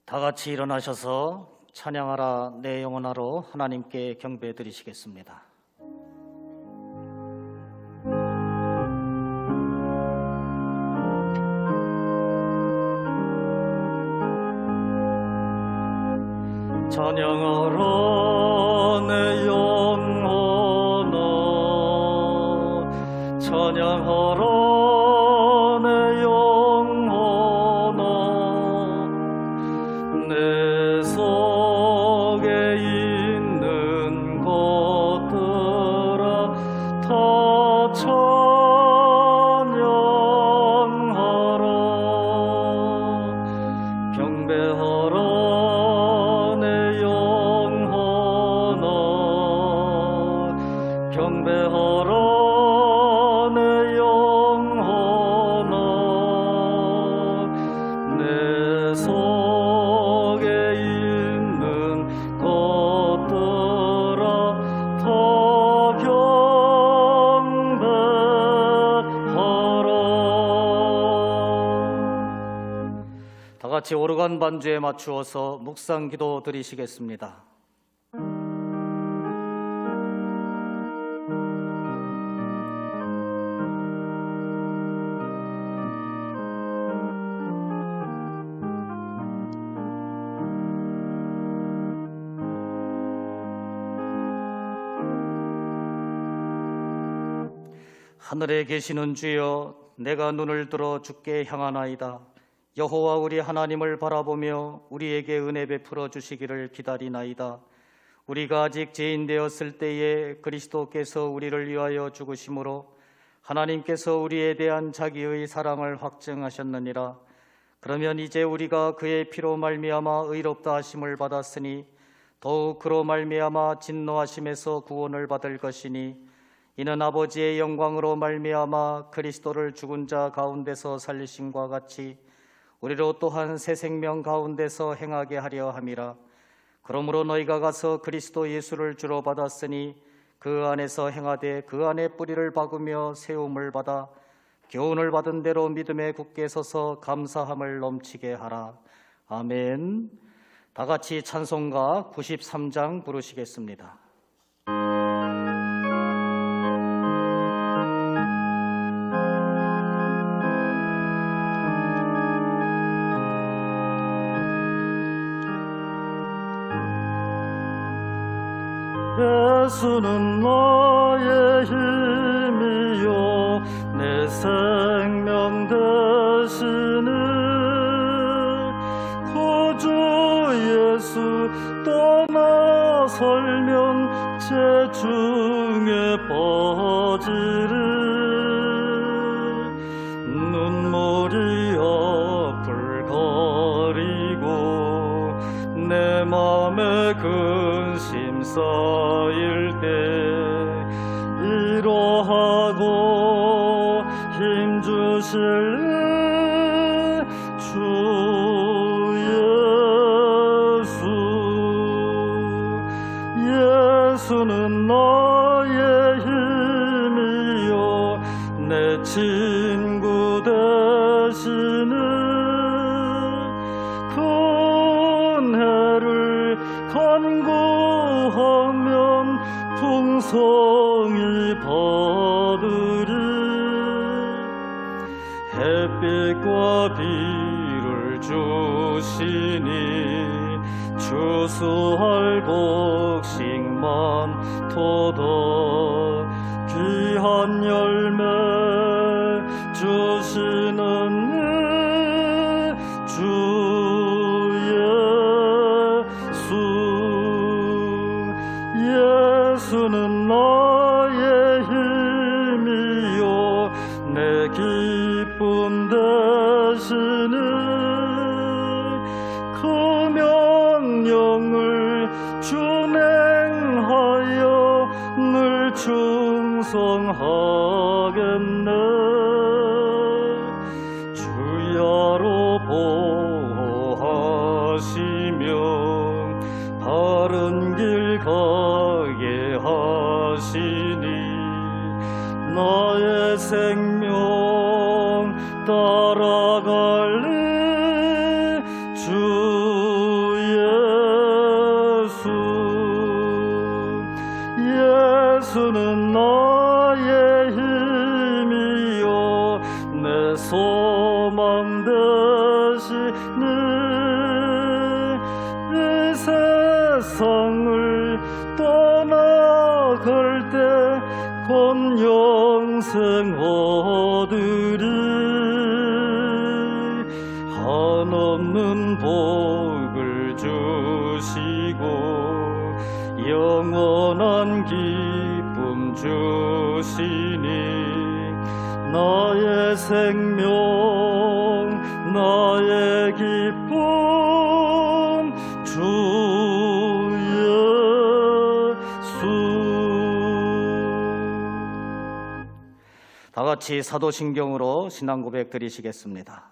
다 같이 일어나셔서 찬양하라 내 영혼아로 하나님께 경배 드리시겠습니다. 찬양하라 내 영혼아, 찬양하라 내 영혼아, 내 속에 있는 것들아 다 찬양하라. 경배하라 경배하라 내 영혼아, 내 속에 있는 것들아 다 경배하라. 다 같이 오르간 반주에 맞추어서 묵상 기도 드리시겠습니다. 하늘에 계시는 주여, 내가 눈을 들어 주께 향하나이다. 여호와 우리 하나님을 바라보며 우리에게 은혜 베풀어 주시기를 기다리나이다. 우리가 아직 죄인 되었을 때에 그리스도께서 우리를 위하여 죽으심으로 하나님께서 우리에 대한 자기의 사랑을 확증하셨느니라. 그러면 이제 우리가 그의 피로 말미암아 의롭다 하심을 받았으니 더욱 그로 말미암아 진노하심에서 구원을 받을 것이니, 이는 아버지의 영광으로 말미암아 그리스도를 죽은 자 가운데서 살리심과 같이 우리로 또한 새 생명 가운데서 행하게 하려 함이라. 그러므로 너희가 가서 그리스도 예수를 주로 받았으니 그 안에서 행하되 그 안에 뿌리를 박으며 세움을 받아 교훈을 받은 대로 믿음에 굳게 서서 감사함을 넘치게 하라. 아멘. 다 같이 찬송가 93장 부르시겠습니다. 예수는 나의 힘이요 내 생명 되시니, 구주 예수 떠나설면 제 중에 빠지리. 눈물이 앞을 가리고 내 맘에 근심 쌓일 때 이러하고 힘주실 주 예수. 예수는 나의 힘이요 내 친구 되시니, 큰 해를 간구하면 풍성이 받으리. 햇빛과 비를 주시니 추수할 곡식만 토도 귀한 열매 주시는 주 예수는 나의 힘이요 내 기쁨 되시니, 그 명령을 준행하여 늘 충성하겠네. 주야로 보호하시며 바른 길 가게 하시니, 나의 생명 따라갈래 주 예수는 나의 힘이요 내 소망 되시니 이 세상을 떠나갈 때 곧 영생 얻으리 한없는 복을 주시고 영원한 기쁨 주시니 나의 생명 나의 기쁨 주 다 같이 사도신경으로 신앙 고백 드리시겠습니다.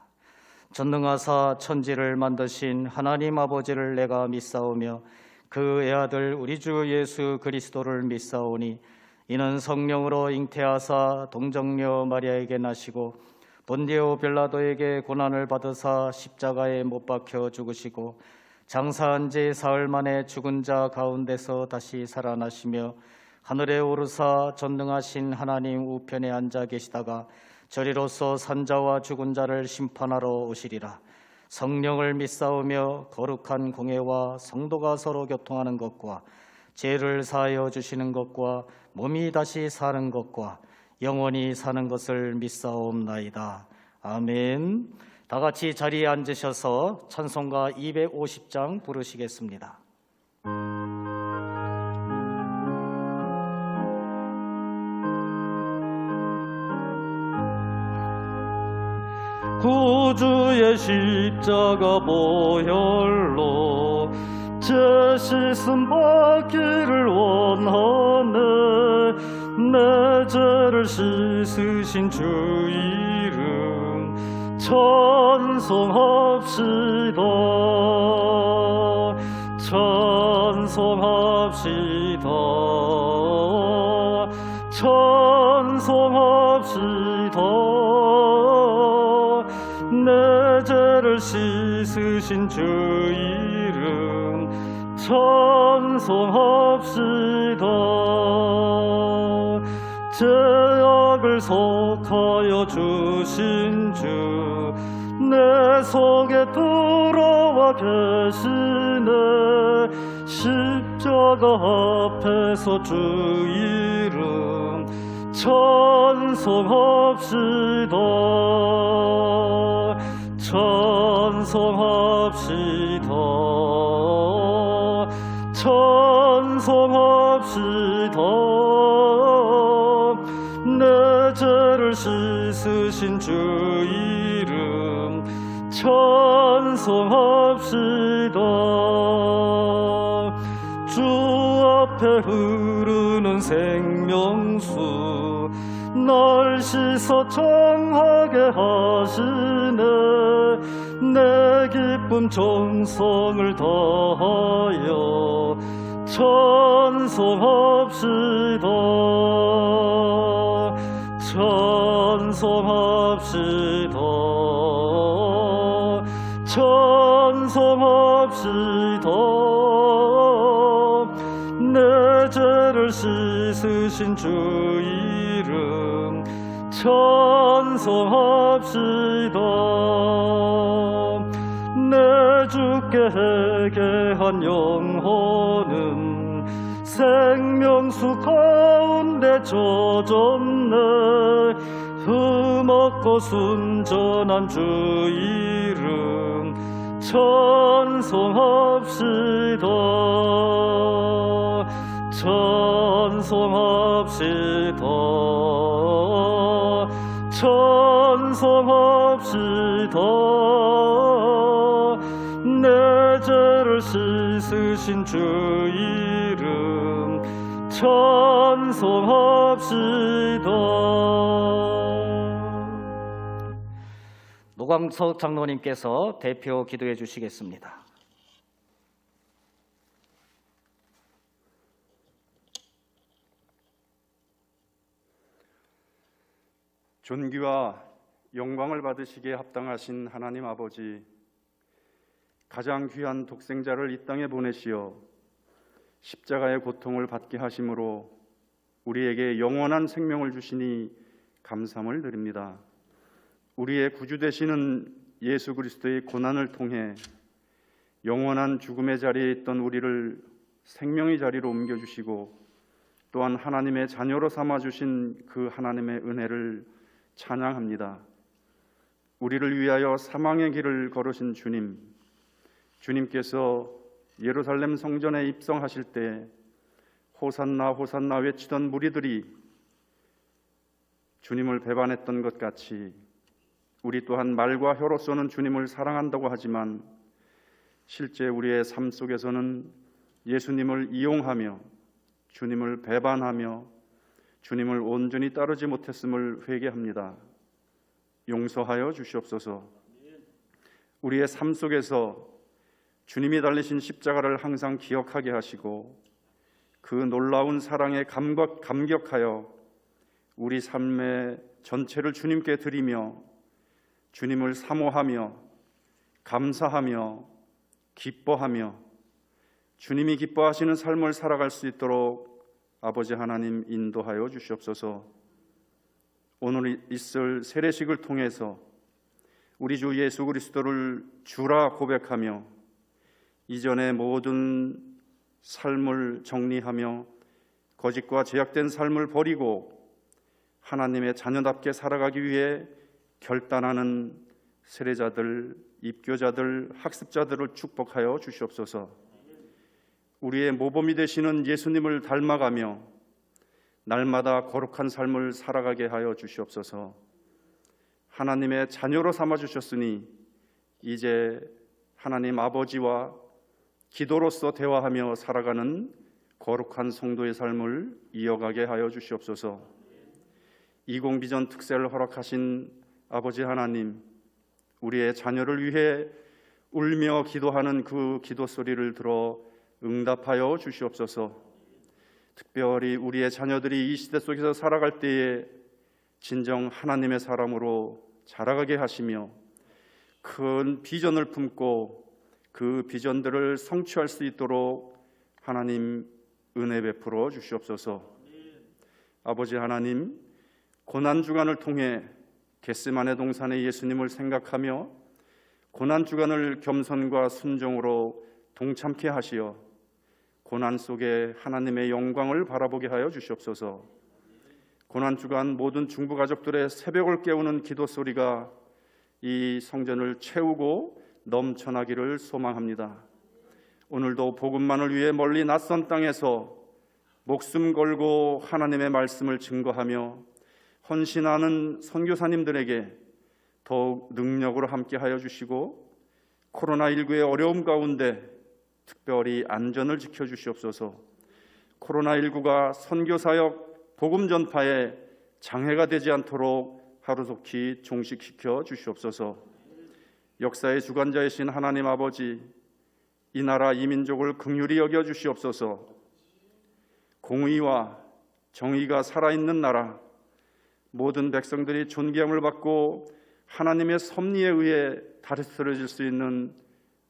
전능하사 천지를 만드신 하나님 아버지를 내가 믿사오며 그 애아들 우리 주 예수 그리스도를 믿사오니 이는 성령으로 잉태하사 동정녀 마리아에게 나시고 본디오 빌라도에게 고난을 받으사 십자가에 못 박혀 죽으시고 장사한 지 사흘 만에 죽은 자 가운데서 다시 살아나시며 하늘에 오르사 전능하신 하나님 우편에 앉아 계시다가 저리로서 산자와 죽은 자를 심판하러 오시리라. 성령을 믿사오며 거룩한 공회와 성도가 서로 교통하는 것과 죄를 사하여 주시는 것과 몸이 다시 사는 것과 영원히 사는 것을 믿사옵나이다. 아멘. 다 같이 자리에 앉으셔서 찬송가 250장 부르시겠습니다. 구주의 십자가 보혈로 제 씻음 받기를 원하네 내 죄를 씻으신 주 이름 찬송합시다 찬송합시다 찬송합시다 내 죄를 씻으신 주 이름 찬송합시다 죄악을 속하여 주신 주 내 속에 들어와 계시네 십자가 앞에서 주 이름 찬송합시다 찬송합시다 찬송합시다 내 죄를 씻으신 주 이름 찬송합시다 주 앞에 흐르는 생명수 날 씻어 청하게 하시네 내 기쁨 정성을 다하여 찬송합시다 찬송합시다 찬송합시다 내 죄를 씻으신 주 이름 찬송합시다 내 주께 회개한 영혼은 생명수 가운데 젖었네 흠없고 순전한 주 이름 찬송합시다 찬송합시다 찬송합시다 내 죄를 씻으신 주 이름 찬송합시다. 노광석 장로님께서 대표 기도해 주시겠습니다. 존귀와 영광을 받으시기에 합당하신 하나님 아버지, 가장 귀한 독생자를 이 땅에 보내시어 십자가의 고통을 받게 하심으로 우리에게 영원한 생명을 주시니 감사함을 드립니다. 우리의 구주 되시는 예수 그리스도의 고난을 통해 영원한 죽음의 자리에 있던 우리를 생명의 자리로 옮겨주시고 또한 하나님의 자녀로 삼아주신 그 하나님의 은혜를 찬양합니다. 우리를 위하여 사망의 길을 걸으신 주님, 주님께서 예루살렘 성전에 입성하실 때 호산나 호산나 외치던 무리들이 주님을 배반했던 것 같이 우리 또한 말과 혀로서는 주님을 사랑한다고 하지만 실제 우리의 삶 속에서는 예수님을 이용하며 주님을 배반하며 주님을 온전히 따르지 못했음을 회개합니다. 용서하여 주시옵소서. 우리의 삶 속에서 주님이 달리신 십자가를 항상 기억하게 하시고 그 놀라운 사랑에 감격하여 우리 삶의 전체를 주님께 드리며 주님을 사모하며 감사하며 기뻐하며 주님이 기뻐하시는 삶을 살아갈 수 있도록 아버지 하나님 인도하여 주시옵소서. 오늘 있을 세례식을 통해서 우리 주 예수 그리스도를 주라 고백하며 이전의 모든 삶을 정리하며 거짓과 제약된 삶을 버리고 하나님의 자녀답게 살아가기 위해 결단하는 세례자들, 입교자들, 학습자들을 축복하여 주시옵소서. 우리의 모범이 되시는 예수님을 닮아가며 날마다 거룩한 삶을 살아가게 하여 주시옵소서. 하나님의 자녀로 삼아주셨으니 이제 하나님 아버지와 기도로서 대화하며 살아가는 거룩한 성도의 삶을 이어가게 하여 주시옵소서. 20 비전 특세를 허락하신 아버지 하나님, 우리의 자녀를 위해 울며 기도하는 그 기도 소리를 들어 응답하여 주시옵소서. 특별히 우리의 자녀들이 이 시대 속에서 살아갈 때에 진정 하나님의 사람으로 자라가게 하시며 큰 비전을 품고 그 비전들을 성취할 수 있도록 하나님 은혜 베풀어 주시옵소서. 아버지 하나님, 고난주간을 통해 겟세마네 동산의 예수님을 생각하며 고난주간을 겸손과 순종으로 동참케 하시어 고난 속에 하나님의 영광을 바라보게 하여 주시옵소서. 고난주간 모든 중부 가족들의 새벽을 깨우는 기도 소리가 이 성전을 채우고 넘쳐나기를 소망합니다. 오늘도 복음만을 위해 멀리 낯선 땅에서 목숨 걸고 하나님의 말씀을 증거하며 헌신하는 선교사님들에게 더욱 능력으로 함께하여 주시고 코로나19의 어려움 가운데 특별히 안전을 지켜주시옵소서. 코로나19가 선교사역 복음 전파에 장애가 되지 않도록 하루속히 종식시켜 주시옵소서. 역사의 주관자이신 하나님 아버지, 이 나라 이 민족을 긍휼히 여겨 주시옵소서. 공의와 정의가 살아있는 나라, 모든 백성들이 존귀함을 받고 하나님의 섭리에 의해 다스려질 수 있는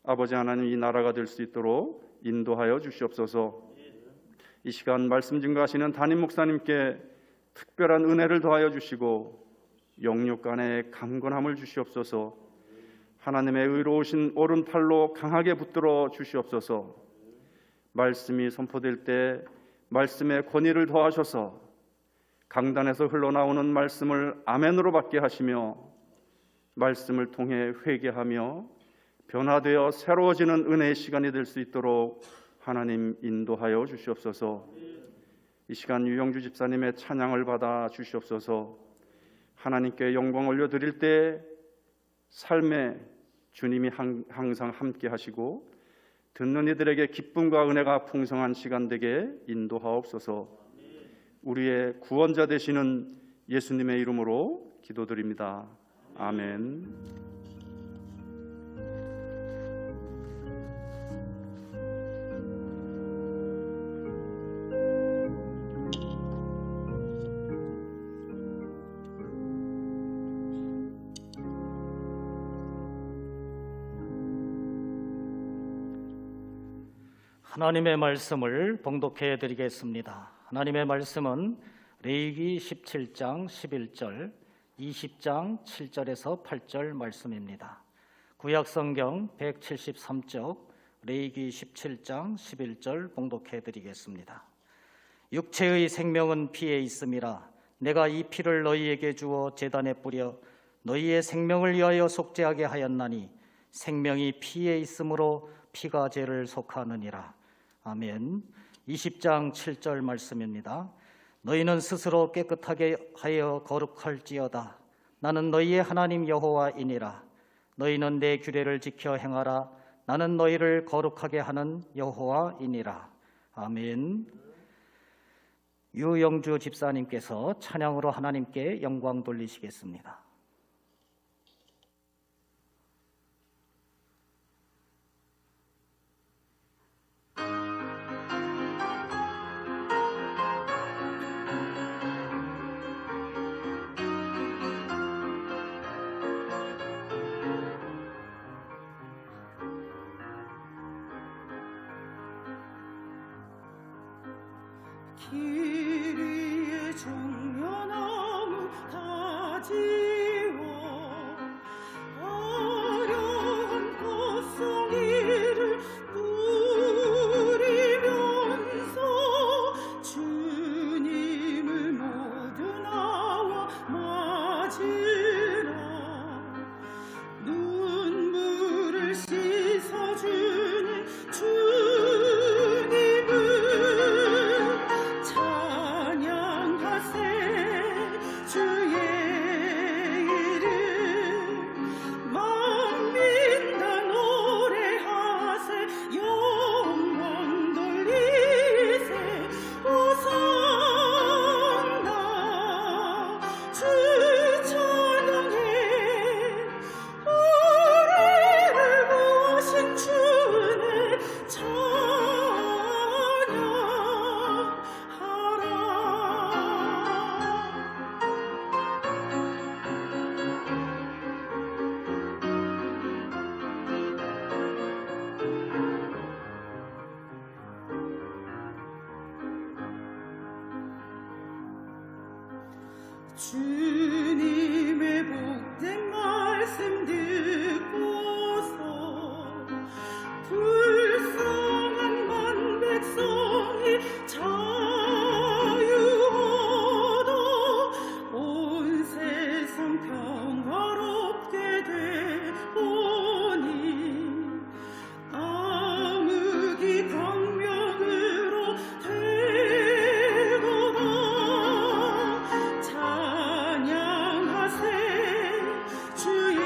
아버지 하나님, 이 나라가 될 수 있도록 인도하여 주시옵소서. 이 시간 말씀 증거하시는 담임 목사님께 특별한 은혜를 더하여 주시고 영육간의 강건함을 주시옵소서. 하나님의 의로우신 오른팔로 강하게 붙들어 주시옵소서. 말씀이 선포될 때 말씀의 권위를 더하셔서 강단에서 흘러나오는 말씀을 아멘으로 받게 하시며 말씀을 통해 회개하며 변화되어 새로워지는 은혜의 시간이 될 수 있도록 하나님 인도하여 주시옵소서. 이 시간 유영주 집사님의 찬양을 받아 주시옵소서. 하나님께 영광 올려드릴 때 삶에 주님이 항상 함께 하시고 듣는 이들에게 기쁨과 은혜가 풍성한 시간 되게 인도하옵소서. 우리의 구원자 되시는 예수님의 이름으로 기도드립니다. 아멘. 하나님의 말씀을 봉독해 드리겠습니다. 하나님의 말씀은 레위기 17장 11절, 20장 7절에서 8절 말씀입니다. 구약성경 173쪽 레위기 17장 11절 봉독해 드리겠습니다. 육체의 생명은 피에 있음이라. 내가 이 피를 너희에게 주어 제단에 뿌려 너희의 생명을 위하여 속죄하게 하였나니 생명이 피에 있으므로 피가 죄를 속하느니라. 아멘. 20장 7절 말씀입니다. 너희는 스스로 깨끗하게 하여 거룩할지어다. 나는 너희의 하나님 여호와이니라. 너희는 내 규례를 지켜 행하라. 나는 너희를 거룩하게 하는 여호와이니라. 아멘. 유영주 집사님께서 찬양으로 하나님께 영광 돌리시겠습니다. 길 위에 종려나무 다 지워 화려한 꽃송이를 뿌리면서 주님을 모두 나와 맞으라. 눈물을 씻어주는 주님을 주의 이름 만민 다 노래하세 영광 돌리세 호산나 주 찬양해 우리를 모신 주의 주님의 복된 말씀 듣고서 불쌍한 만 백성이 자유하다. 온 세상 평화롭게 되오니 암흑이 광명으로 되고나 찬양하세 주의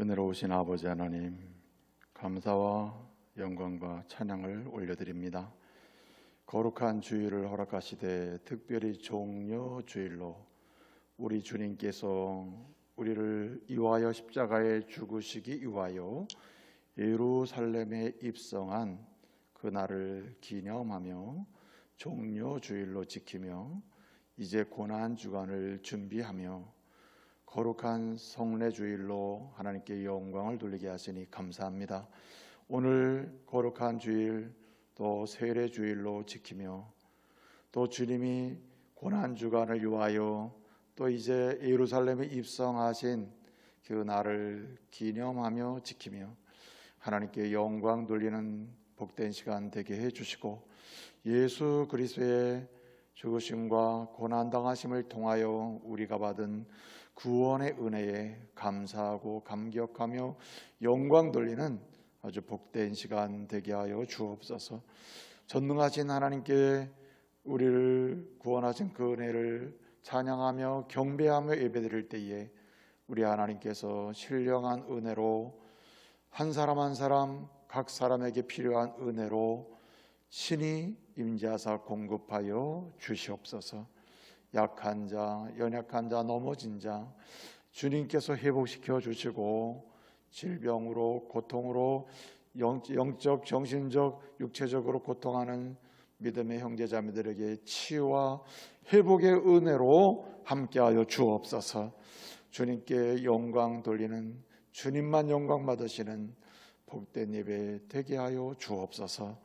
은혜로우신 아버지 하나님, 감사와 영광과 찬양을 올려드립니다. 거룩한 주일을 허락하시되 특별히 종려 주일로 우리 주님께서 우리를 위하여 십자가에 죽으시기 위하여 예루살렘에 입성한 그날을 기념하며 종려 주일로 지키며 이제 고난 주간을 준비하며 거룩한 성례 주일로 하나님께 영광을 돌리게 하시니 감사합니다. 오늘 거룩한 주일 또 세례 주일로 지키며 또 주님이 고난 주간을 위하여 또 이제 예루살렘에 입성하신 그 날을 기념하며 지키며 하나님께 영광 돌리는 복된 시간 되게 해주시고 예수 그리스도의 죽으심과 고난당하심을 통하여 우리가 받은 구원의 은혜에 감사하고 감격하며 영광 돌리는 아주 복된 시간 되게 하여 주옵소서. 전능하신 하나님께 우리를 구원하신 그 은혜를 찬양하며 경배하며 예배드릴 때에 우리 하나님께서 신령한 은혜로 한 사람 한 사람 각 사람에게 필요한 은혜로 신이 임재하사 공급하여 주시옵소서. 약한 자, 연약한 자, 넘어진 자 주님께서 회복시켜 주시고 질병으로 고통으로 영적, 정신적, 육체적으로 고통하는 믿음의 형제자매들에게 치유와 회복의 은혜로 함께하여 주옵소서. 주님께 영광 돌리는 주님만 영광 받으시는 복된 예배 되게 하여 주옵소서.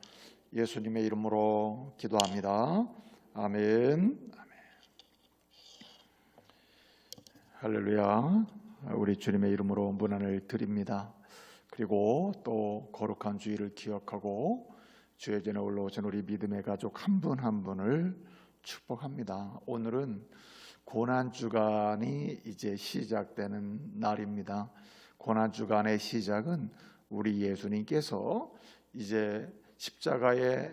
예수님의 이름으로 기도합니다. 아멘. 할렐루야. 우리 주님의 이름으로 문안을 드립니다. 그리고 또 거룩한 주일을 기억하고 주의 전에 올라오신 우리 믿음의 가족 한 분 한 분을 축복합니다. 오늘은 고난주간이 이제 시작되는 날입니다. 고난주간의 시작은 우리 예수님께서 이제 십자가에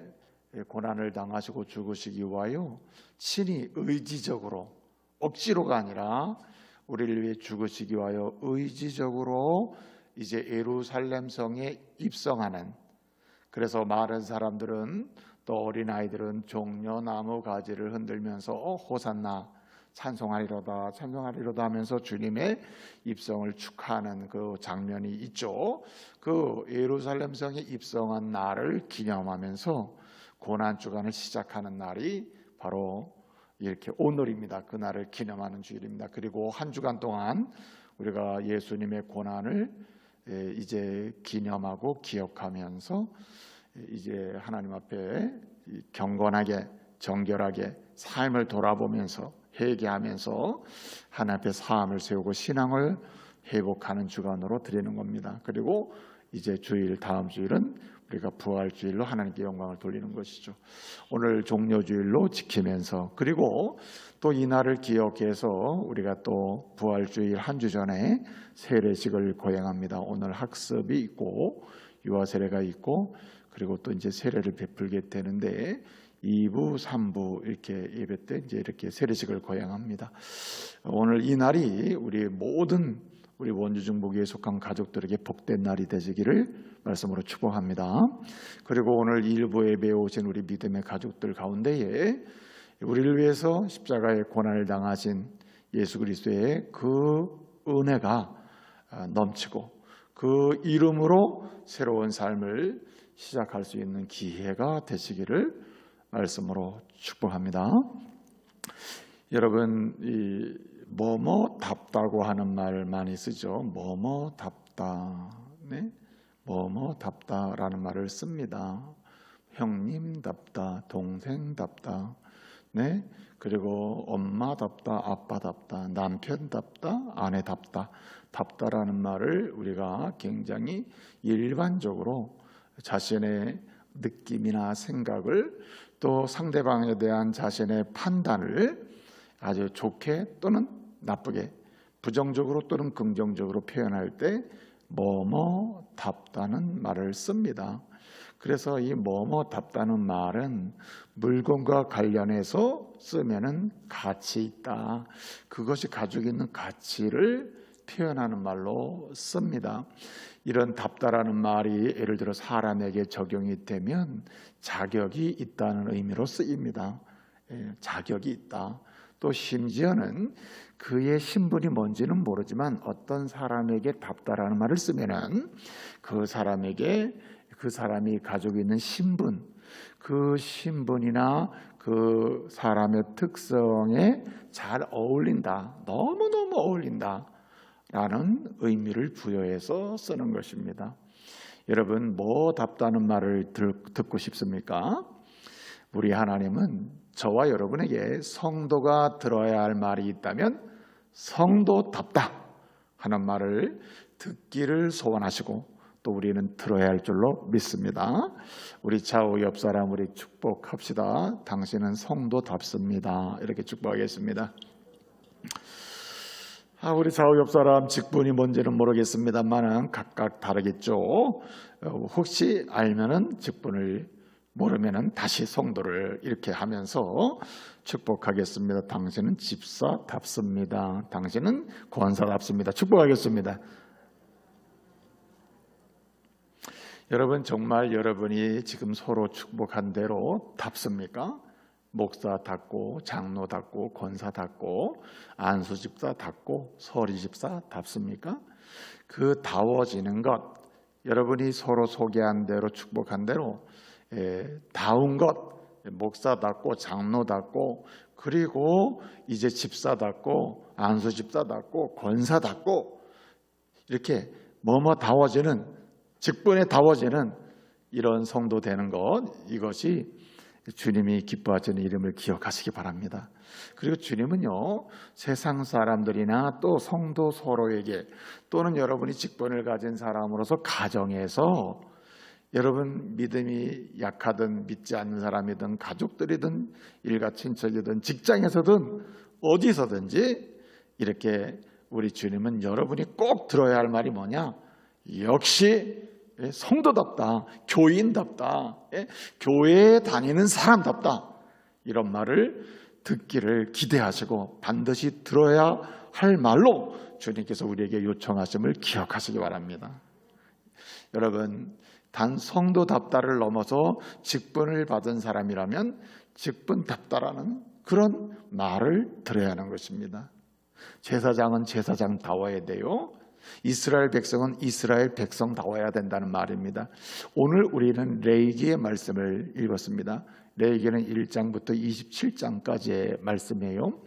고난을 당하시고 죽으시기 위하여 친히 의지적으로 억지로가 아니라 우리를 위해 죽으시기 위하여 의지적으로 이제 예루살렘 성에 입성하는, 그래서 많은 사람들은 또 어린아이들은 종려나무 가지를 흔들면서 호산나 찬송하리로다 찬송하리로다 하면서 주님의 입성을 축하하는 그 장면이 있죠. 그 예루살렘 성에 입성한 날을 기념하면서 고난주간을 시작하는 날이 바로 이렇게 오늘입니다. 그 날을 기념하는 주일입니다. 그리고 한 주간 동안 우리가 예수님의 고난을 이제 기념하고 기억하면서 이제 하나님 앞에 경건하게 정결하게 삶을 돌아보면서 회개하면서 하나님 앞에 사함을 세우고 신앙을 회복하는 주간으로 드리는 겁니다. 그리고 이제 주일, 다음 주일은 우리가 부활주일로 하나님께 영광을 돌리는 것이죠. 오늘 종려주일로 지키면서, 그리고 또 이 날을 기억해서 우리가 또 부활주일 한 주 전에 세례식을 거행합니다. 오늘 학습이 있고 유아세례가 있고 그리고 또 이제 세례를 베풀게 되는데 2부, 3부 이렇게 예배 때 이제 이렇게 세례식을 거행합니다. 오늘 이 날이 우리 모든 우리 원주중복위에 속한 가족들에게 복된 날이 되시기를 말씀으로 축복합니다. 그리고 오늘 1부 예배에 오신 우리 믿음의 가족들 가운데에 우리를 위해서 십자가의 고난을 당하신 예수 그리스도의 그 은혜가 넘치고 그 이름으로 새로운 삶을 시작할 수 있는 기회가 되시기를 말씀으로 축복합니다. 여러분, 이 뭐뭐답다고 하는 말 많이 쓰죠. 뭐뭐답다, 네? 뭐뭐답다라는 말을 씁니다. 형님답다, 동생답다, 네? 그리고 엄마답다, 아빠답다, 남편답다, 아내답다, 답다라는 말을 우리가 굉장히 일반적으로 자신의 느낌이나 생각을 또 상대방에 대한 자신의 판단을 아주 좋게 또는 나쁘게, 부정적으로 또는 긍정적으로 표현할 때 뭐뭐답다는 말을 씁니다. 그래서 이 뭐뭐답다는 말은 물건과 관련해서 쓰면은 가치 있다, 그것이 가지고 있는 가치를 표현하는 말로 씁니다. 이런 답다라는 말이 예를 들어 사람에게 적용이 되면 자격이 있다는 의미로 쓰입니다. 자격이 있다. 또 심지어는 그의 신분이 뭔지는 모르지만 어떤 사람에게 답다라는 말을 쓰면은 그 사람에게 그 사람이 가지고 있는 신분, 그 신분이나 그 사람의 특성에 잘 어울린다, 너무너무 어울린다 라는 의미를 부여해서 쓰는 것입니다. 여러분, 뭐 답다는 말을 듣고 싶습니까? 우리 하나님은 저와 여러분에게 성도가 들어야 할 말이 있다면 성도답다 하는 말을 듣기를 소원하시고 또 우리는 들어야 할 줄로 믿습니다. 우리 좌우 옆 사람 우리 축복합시다. 당신은 성도답습니다. 이렇게 축복하겠습니다. 우리 좌우 옆 사람 직분이 뭔지는 모르겠습니다만은 각각 다르겠죠. 혹시 알면은 직분을 모르면은 다시 성도를 이렇게 하면서 축복하겠습니다. 당신은 집사답습니다. 당신은 권사답습니다. 축복하겠습니다. 여러분, 정말 여러분이 지금 서로 축복한 대로 답습니까? 목사답고 장로답고 권사답고 안수집사답고 서리집사답습니까? 그 다워지는 것, 여러분이 서로 소개한 대로 축복한 대로 다운 것, 목사답고 장로답고 그리고 이제 집사답고 안수집사답고 권사답고 이렇게 다워지는 직분에 다워지는 이런 성도 되는 것, 이것이 주님이 기뻐하시는 이름을 기억하시기 바랍니다. 그리고 주님은요, 세상 사람들이나 또 성도 서로에게 또는 여러분이 직분을 가진 사람으로서 가정에서 여러분 믿음이 약하든 믿지 않는 사람이든 가족들이든 일가 친척이든 직장에서든 어디서든지 이렇게 우리 주님은 여러분이 꼭 들어야 할 말이 뭐냐? 역시 성도답다, 교인답다, 교회에 다니는 사람답다, 이런 말을 듣기를 기대하시고 반드시 들어야 할 말로 주님께서 우리에게 요청하심을 기억하시기 바랍니다. 여러분, 단 성도답다를 넘어서 직분을 받은 사람이라면 직분답다라는 그런 말을 들어야 하는 것입니다. 제사장은 제사장다워야 돼요. 이스라엘 백성은 이스라엘 백성다워야 된다는 말입니다. 오늘 우리는 레위기의 말씀을 읽었습니다. 레위기는 1장부터 27장까지의 말씀이에요.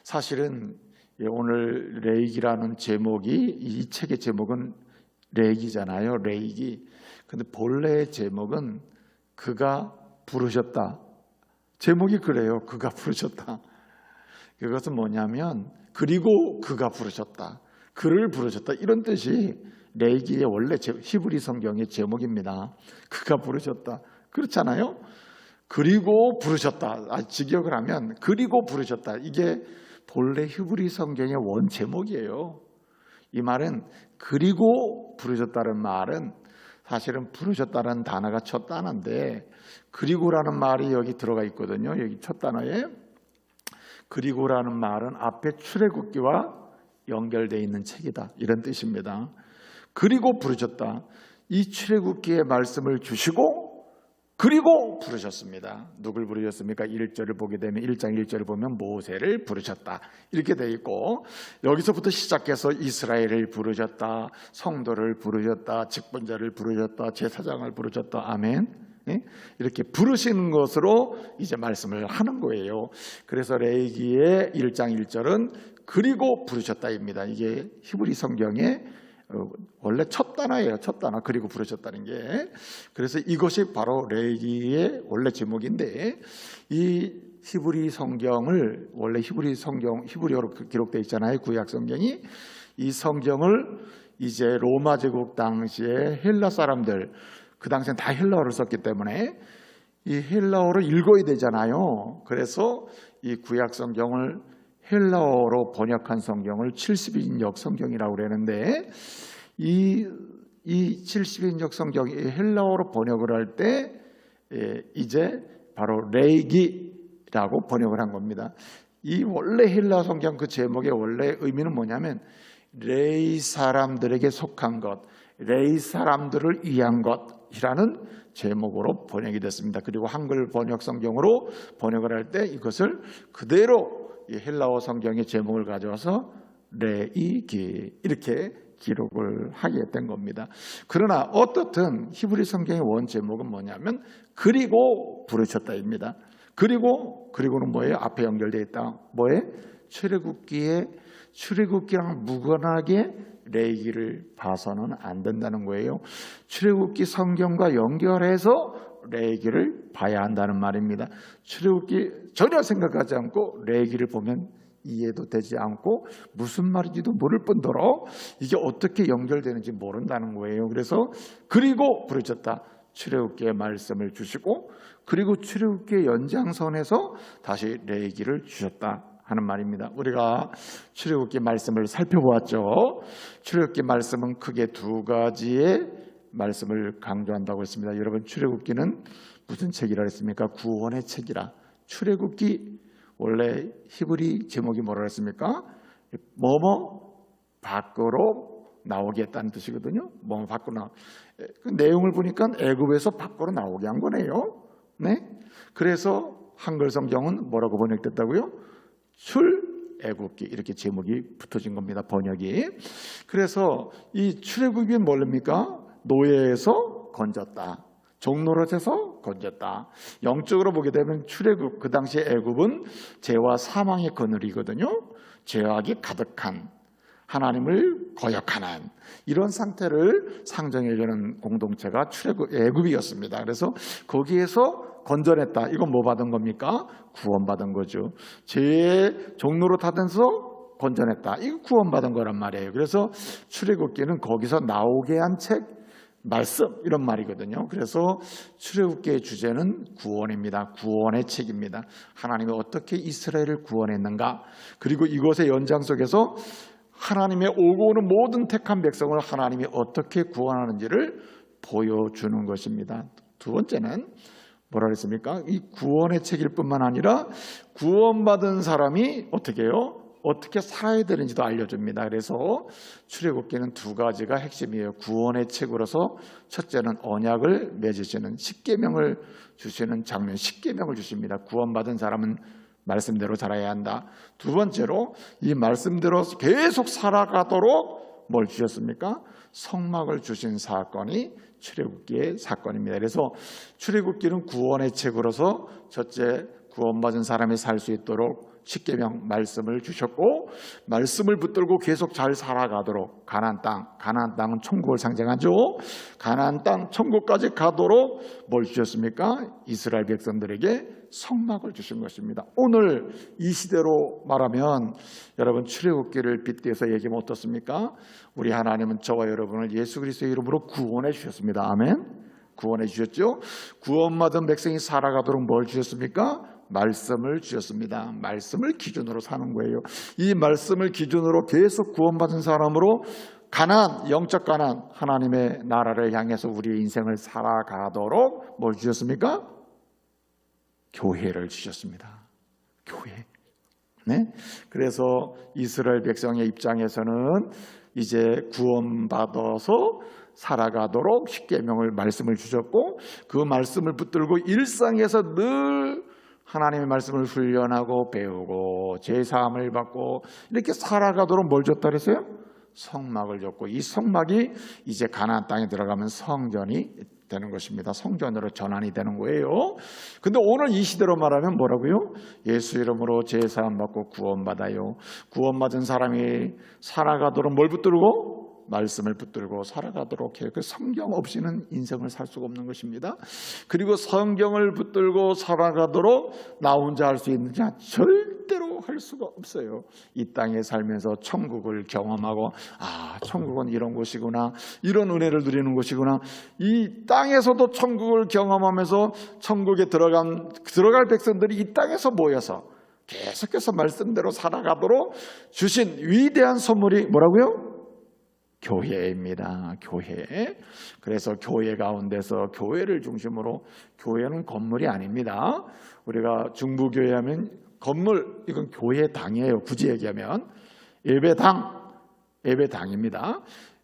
사실은 오늘 레위기라는 제목이, 이 책의 제목은 레위기잖아요. 레위기. 근데 본래의 제목은 그가 부르셨다. 제목이 그래요. 그가 부르셨다. 그것은 뭐냐면 그리고 그가 부르셨다. 그를 부르셨다, 이런 뜻이 레위기의 원래 히브리 성경의 제목입니다. 그가 부르셨다. 그렇잖아요. 그리고 부르셨다. 직역을 하면 그리고 부르셨다. 이게 본래 히브리 성경의 원 제목이에요. 이 말은 그리고 부르셨다는 말은 사실은 부르셨다는 단어가 첫 단어인데 그리고라는 말이 여기 들어가 있거든요. 여기 첫 단어에 그리고라는 말은 앞에 출애굽기와 연결되어 있는 책이다, 이런 뜻입니다. 그리고 부르셨다. 이 출애굽기의 말씀을 주시고 그리고 부르셨습니다. 누굴 부르셨습니까? 1절을 보게 되면 1장 1절을 보면 모세를 부르셨다, 이렇게 되어 있고 여기서부터 시작해서 이스라엘을 부르셨다, 성도를 부르셨다, 직분자를 부르셨다, 제사장을 부르셨다. 아멘. 이렇게 부르시는 것으로 이제 말씀을 하는 거예요. 그래서 레위기의 1장 1절은 그리고 부르셨다입니다. 이게 히브리 성경의 원래 첫 단어예요. 첫 단어, 그리고 부르셨다는 게. 그래서 이것이 바로 레위기의 원래 제목인데 이 히브리 성경을 원래 히브리 성경, 히브리어로 기록되어 있잖아요. 구약 성경이. 이 성경을 이제 로마 제국 당시에 헬라 사람들, 그 당시엔 다 헬라어를 썼기 때문에 이 헬라어를 읽어야 되잖아요. 그래서 이 구약 성경을 헬라어로 번역한 성경을 70인역 성경이라고 그러는데 이 70인역 성경이 헬라어로 번역을 할 때 이제 바로 레위기라고 번역을 한 겁니다. 이 원래 헬라 성경 그 제목의 원래 의미는 뭐냐면 레위 사람들에게 속한 것, 레위 사람들을 위한 것이라는 제목으로 번역이 됐습니다. 그리고 한글 번역 성경으로 번역을 할 때 이것을 그대로 이 헬라어 성경의 제목을 가져와서 레이기 이렇게 기록을 하게 된 겁니다. 그러나 어떻든 히브리 성경의 원 제목은 뭐냐면 그리고 부르셨다입니다. 그리고는 뭐예요? 앞에 연결되어 있다. 뭐에? 출애굽기랑 무관하게 레위기를 봐서는 안 된다는 거예요. 출애굽기 성경과 연결해서 레위기를 봐야 한다는 말입니다. 출애굽기 전혀 생각하지 않고 레위기를 보면 이해도 되지 않고 무슨 말인지도 모를 뿐더러 이게 어떻게 연결되는지 모른다는 거예요. 그래서 그리고 부르셨다. 출애굽기의 말씀을 주시고 그리고 출애굽기의 연장선에서 다시 레위기를 주셨다 하는 말입니다. 우리가 출애굽기 말씀을 살펴보았죠. 출애굽기 말씀은 크게 두 가지의 말씀을 강조한다고 했습니다. 여러분 출애굽기는 무슨 책이라 했습니까? 구원의 책이라. 출애굽기 원래 히브리 제목이 뭐라 했습니까? 뭐뭐 밖으로 나오게 했다는 뜻이거든요. 뭐뭐 밖으로 나오. 그 내용을 보니까 애굽에서 밖으로 나오게 한 거네요. 네? 그래서 한글 성경은 뭐라고 번역됐다고요? 출애굽기 이렇게 제목이 붙어진 겁니다. 번역이. 그래서 이 출애굽이 뭡니까? 노예에서 건졌다. 종노릇에서 건졌다. 영적으로 보게 되면 출애굽, 그 당시에 애굽은 죄와 사망의 그늘이거든요. 죄악이 가득한 하나님을 거역하는 이런 상태를 상정해주는 공동체가 애굽이었습니다. 그래서 거기에서 건져냈다. 이건 뭐 받은 겁니까? 구원받은 거죠. 죄의 종로로 타면서 건져냈다. 이거 구원받은 거란 말이에요. 그래서 출애굽기는 거기서 나오게 한 책, 말씀 이런 말이거든요. 그래서 출애굽기의 주제는 구원입니다. 구원의 책입니다. 하나님이 어떻게 이스라엘을 구원했는가. 그리고 이것의 연장 속에서 하나님의 오고 오는 모든 택한 백성을 하나님이 어떻게 구원하는지를 보여주는 것입니다. 두 번째는 뭐라 그랬습니까? 이 구원의 책일 뿐만 아니라 구원받은 사람이 어떻게 해요? 어떻게 살아야 되는지도 알려줍니다. 그래서 출애굽기는 두 가지가 핵심이에요. 구원의 책으로서 첫째는 언약을 맺으시는 십계명을 주시는 장면, 십계명을 주십니다. 구원받은 사람은 말씀대로 살아야 한다. 두 번째로 이 말씀대로 계속 살아가도록 뭘 주셨습니까? 성막을 주신 사건이 출애굽기의 사건입니다. 그래서 출애굽기는 구원의 책으로서 첫째 구원받은 사람이 살 수 있도록 십계명 말씀을 주셨고 말씀을 붙들고 계속 잘 살아가도록 가나안 땅은 천국을 상징하죠. 가나안 땅 천국까지 가도록 뭘 주셨습니까? 이스라엘 백성들에게 성막을 주신 것입니다. 오늘 이 시대로 말하면 여러분 출애굽기를 빗대서 얘기하면 어떻습니까? 우리 하나님은 저와 여러분을 예수 그리스도의 이름으로 구원해 주셨습니다. 아멘. 구원해 주셨죠. 구원받은 백성이 살아가도록 뭘 주셨습니까? 말씀을 주셨습니다. 말씀을 기준으로 사는 거예요. 이 말씀을 기준으로 계속 구원받은 사람으로 가나안, 영적 가나안, 하나님의 나라를 향해서 우리의 인생을 살아가도록 뭘 주셨습니까? 교회를 주셨습니다. 교회. 네? 그래서 이스라엘 백성의 입장에서는 이제 구원받아서 살아가도록 십계명을 말씀을 주셨고 그 말씀을 붙들고 일상에서 늘 하나님의 말씀을 훈련하고 배우고 제사함을 받고 이렇게 살아가도록 뭘 줬다 그랬어요? 성막을 줬고 이 성막이 이제 가나안 땅에 들어가면 성전이 되는 것입니다. 성전으로 전환이 되는 거예요. 근데 오늘 이 시대로 말하면 뭐라고요? 예수 이름으로 제사함 받고 구원받아요. 구원받은 사람이 살아가도록 뭘 붙들고? 말씀을 붙들고 살아가도록 해요. 그 성경 없이는 인생을 살 수가 없는 것입니다. 그리고 성경을 붙들고 살아가도록 나 혼자 할 수 있는지 절대로 할 수가 없어요. 이 땅에 살면서 천국을 경험하고 천국은 이런 곳이구나, 이런 은혜를 누리는 곳이구나. 이 땅에서도 천국을 경험하면서 천국에 들어갈 백성들이 이 땅에서 모여서 계속해서 말씀대로 살아가도록 주신 위대한 선물이 뭐라고요? 교회입니다. 교회. 그래서 교회 가운데서 교회를 중심으로, 교회는 건물이 아닙니다. 우리가 중부교회 하면 건물, 이건 교회당이에요. 굳이 얘기하면 예배당, 예배당입니다.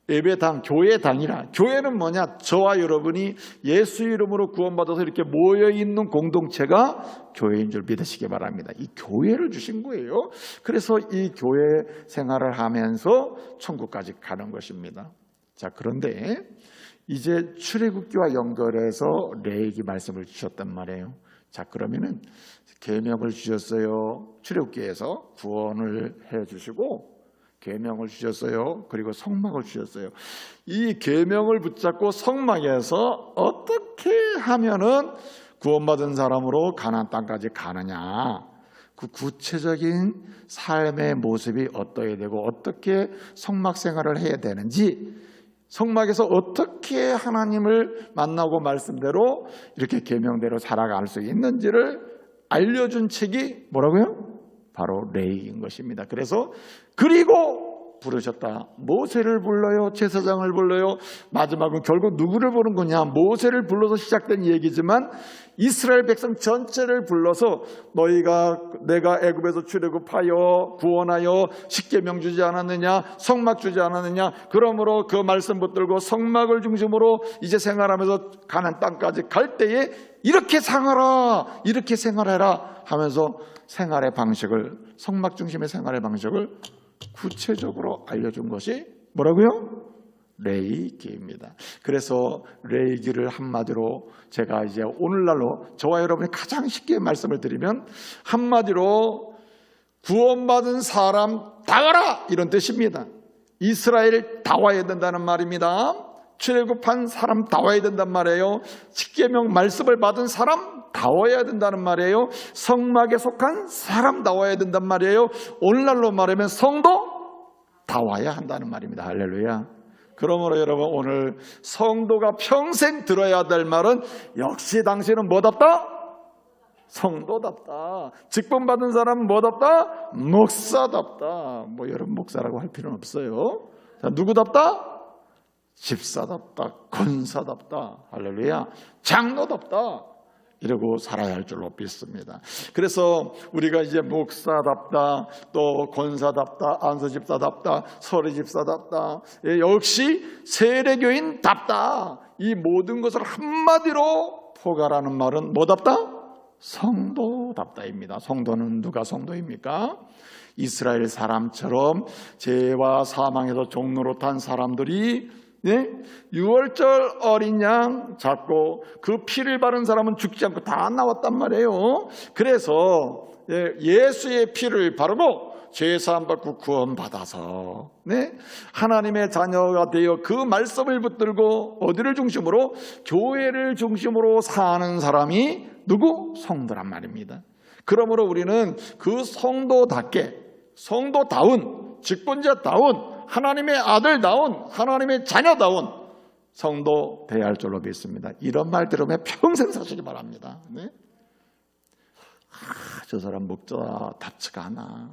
예배당, 교회당이라. 교회는 뭐냐? 저와 여러분이 예수 이름으로 구원받아서 이렇게 모여있는 공동체가 교회인 줄 믿으시기 바랍니다. 이 교회를 주신 거예요. 그래서 이 교회 생활을 하면서 천국까지 가는 것입니다. 자, 그런데 이제 출애굽기와 연결해서 레위기 말씀을 주셨단 말이에요. 자, 그러면은 계명을 주셨어요. 출애굽기에서 구원을 해주시고 계명을 주셨어요. 그리고 성막을 주셨어요. 이 계명을 붙잡고 성막에서 어떻게 하면은 구원받은 사람으로 가나안 땅까지 가느냐, 그 구체적인 삶의 모습이 어떠해야 되고 어떻게 성막 생활을 해야 되는지, 성막에서 어떻게 하나님을 만나고 말씀대로 이렇게 계명대로 살아갈 수 있는지를 알려준 책이 뭐라고요? 바로 레위기인 것입니다. 그래서 그리고 부르셨다. 모세를 불러요. 제사장을 불러요. 마지막은 결국 누구를 부른 거냐? 모세를 불러서 시작된 얘기지만 이스라엘 백성 전체를 불러서 너희가 내가 애굽에서 출애굽하여 구원하여 십계명 주지 않았느냐? 성막 주지 않았느냐? 그러므로 그 말씀 붙들고 성막을 중심으로 이제 생활하면서 가나안 땅까지 갈 때에 이렇게 생활하라, 이렇게 생활해라 하면서 생활의 방식을, 성막 중심의 생활의 방식을 구체적으로 알려준 것이 뭐라고요? 레위기입니다. 그래서 레위기를 한마디로 제가 이제 오늘날로 저와 여러분이 가장 쉽게 말씀을 드리면 한마디로 구원받은 사람 다 와라, 이런 뜻입니다. 이스라엘 다 와야 된다는 말입니다. 출애굽한 사람 다 와야 된단 말이에요. 십계명 말씀을 받은 사람 다 와야 된다는 말이에요. 성막에 속한 사람 다 와야 된단 말이에요. 오늘날로 말하면 성도 다 와야 한다는 말입니다. 할렐루야. 그러므로 여러분, 오늘 성도가 평생 들어야 될 말은 역시 당신은 뭐답다? 성도답다. 직분 받은 사람은 뭐답다? 목사답다. 뭐 여러분 목사라고 할 필요는 없어요. 자, 누구답다? 집사답다, 권사답다, 할렐루야, 장로답다, 이러고 살아야 할 줄로 믿습니다. 그래서 우리가 이제 목사답다, 또 권사답다, 안수집사답다, 서리집사답다, 역시 세례교인답다, 이 모든 것을 한마디로 포괄하는 말은 뭐답다? 성도답다입니다. 성도는 누가 성도입니까? 이스라엘 사람처럼 죄와 사망에서 종노릇한 사람들이 유월절 어린 양 잡고 그 피를 바른 사람은 죽지 않고 다 나왔단 말이에요. 그래서 예수의 피를 바르고 죄사함 받고 구원받아서 하나님의 자녀가 되어 그 말씀을 붙들고 어디를 중심으로? 교회를 중심으로 사는 사람이 누구? 성도란 말입니다. 그러므로 우리는 그 성도답게, 성도다운, 직분자다운, 하나님의 아들다운, 하나님의 자녀다운 성도 되어야 할 줄로 믿습니다. 이런 말 들으면 평생 사시기 바랍니다. 저 사람 목자답지가 않아,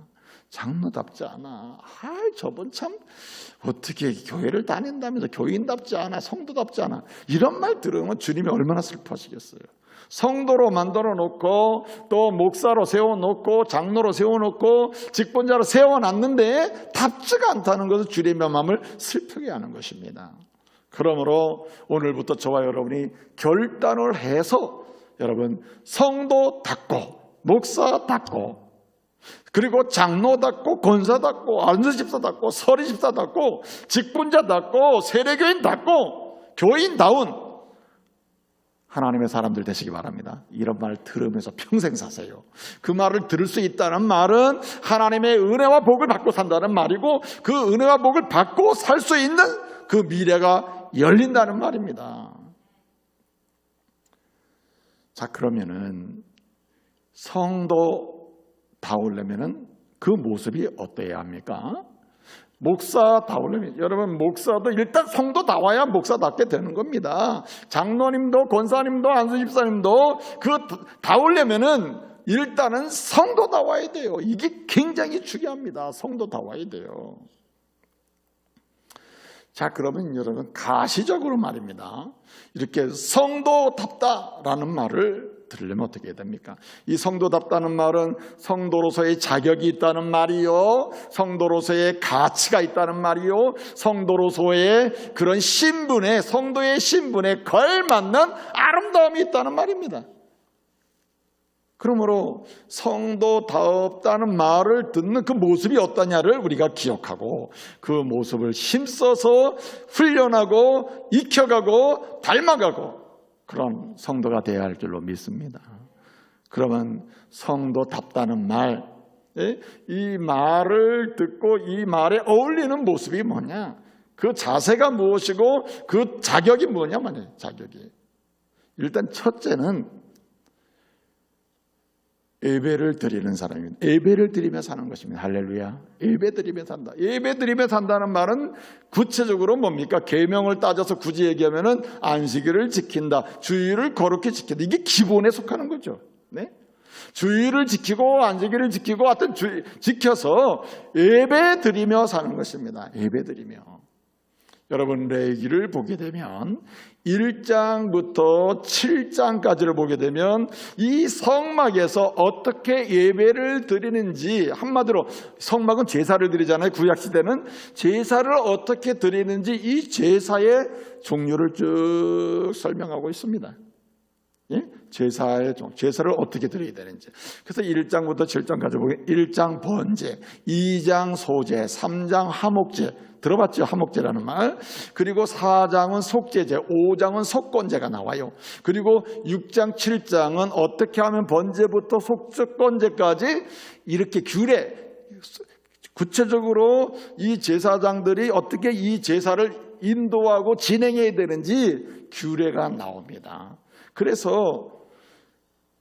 장로답지 않아, 저분 참 어떻게 교회를 다닌다면서 교인답지 않아, 성도답지 않아, 이런 말 들으면 주님이 얼마나 슬퍼하시겠어요. 성도로 만들어 놓고 또 목사로 세워놓고 장로로 세워놓고 직분자로 세워놨는데 답지가 않다는 것은 주님의 마음을 슬프게 하는 것입니다. 그러므로 오늘부터 저와 여러분이 결단을 해서 여러분 성도답고 목사답고 그리고 장로답고 권사답고 안수집사답고 서리집사답고 직분자답고 세례교인답고 교인다운 하나님의 사람들 되시기 바랍니다. 이런 말 들으면서 평생 사세요. 그 말을 들을 수 있다는 말은 하나님의 은혜와 복을 받고 산다는 말이고 그 은혜와 복을 받고 살 수 있는 그 미래가 열린다는 말입니다. 자, 그러면은 성도다우려면은 그 모습이 어떠해야 합니까? 목사다우려면 여러분 목사도 일단 성도다워야 목사답게 되는 겁니다. 장로님도 권사님도 안수집사님도 그 다우려면은 일단은 성도다워야 돼요. 이게 굉장히 중요합니다. 성도다워야 돼요. 자, 그러면 여러분 가시적으로 말입니다. 이렇게 성도답다라는 말을 드리려면 어떻게 해야 됩니까? 이 성도답다는 말은 성도로서의 자격이 있다는 말이요, 성도로서의 가치가 있다는 말이요, 성도로서의 그런 신분에, 성도의 신분에 걸맞는 아름다움이 있다는 말입니다. 그러므로 성도답다는 말을 듣는 그 모습이 어떠냐를 우리가 기억하고 그 모습을 힘써서 훈련하고 익혀가고 닮아가고 그런 성도가 되어야 할 줄로 믿습니다. 그러면 성도답다는 말, 이 말을 듣고 이 말에 어울리는 모습이 뭐냐, 그 자세가 무엇이고 그 자격이 뭐냐 말이에요. 자격이 일단 첫째는 예배를 드리는 사람입니다. 예배를 드리며 사는 것입니다. 할렐루야. 예배 드리며 산다. 예배 드리며 산다는 말은 구체적으로 뭡니까? 계명을 따져서 굳이 얘기하면은 안식일을 지킨다, 주일을 거룩히 지킨다. 이게 기본에 속하는 거죠. 네? 주일을 지키고 안식일을 지키고 하여튼 지켜서 예배 드리며 사는 것입니다. 예배 드리며. 여러분 레위기를 보게 되면 1장부터 7장까지를 보게 되면 이 성막에서 어떻게 예배를 드리는지, 한마디로 성막은 제사를 드리잖아요. 구약시대는 제사를 어떻게 드리는지 이 제사의 종류를 쭉 설명하고 있습니다. 예? 제사를 어떻게 드려야 되는지. 그래서 1장부터 7장까지 보면 1장 번제, 2장 소제, 3장 화목제, 들어봤죠? 화목제라는 말. 그리고 4장은 속제제, 5장은 속건제가 나와요. 그리고 6장, 7장은 어떻게 하면 번제부터 속건제까지 이렇게 규례, 구체적으로 이 제사장들이 어떻게 이 제사를 인도하고 진행해야 되는지 규례가 나옵니다. 그래서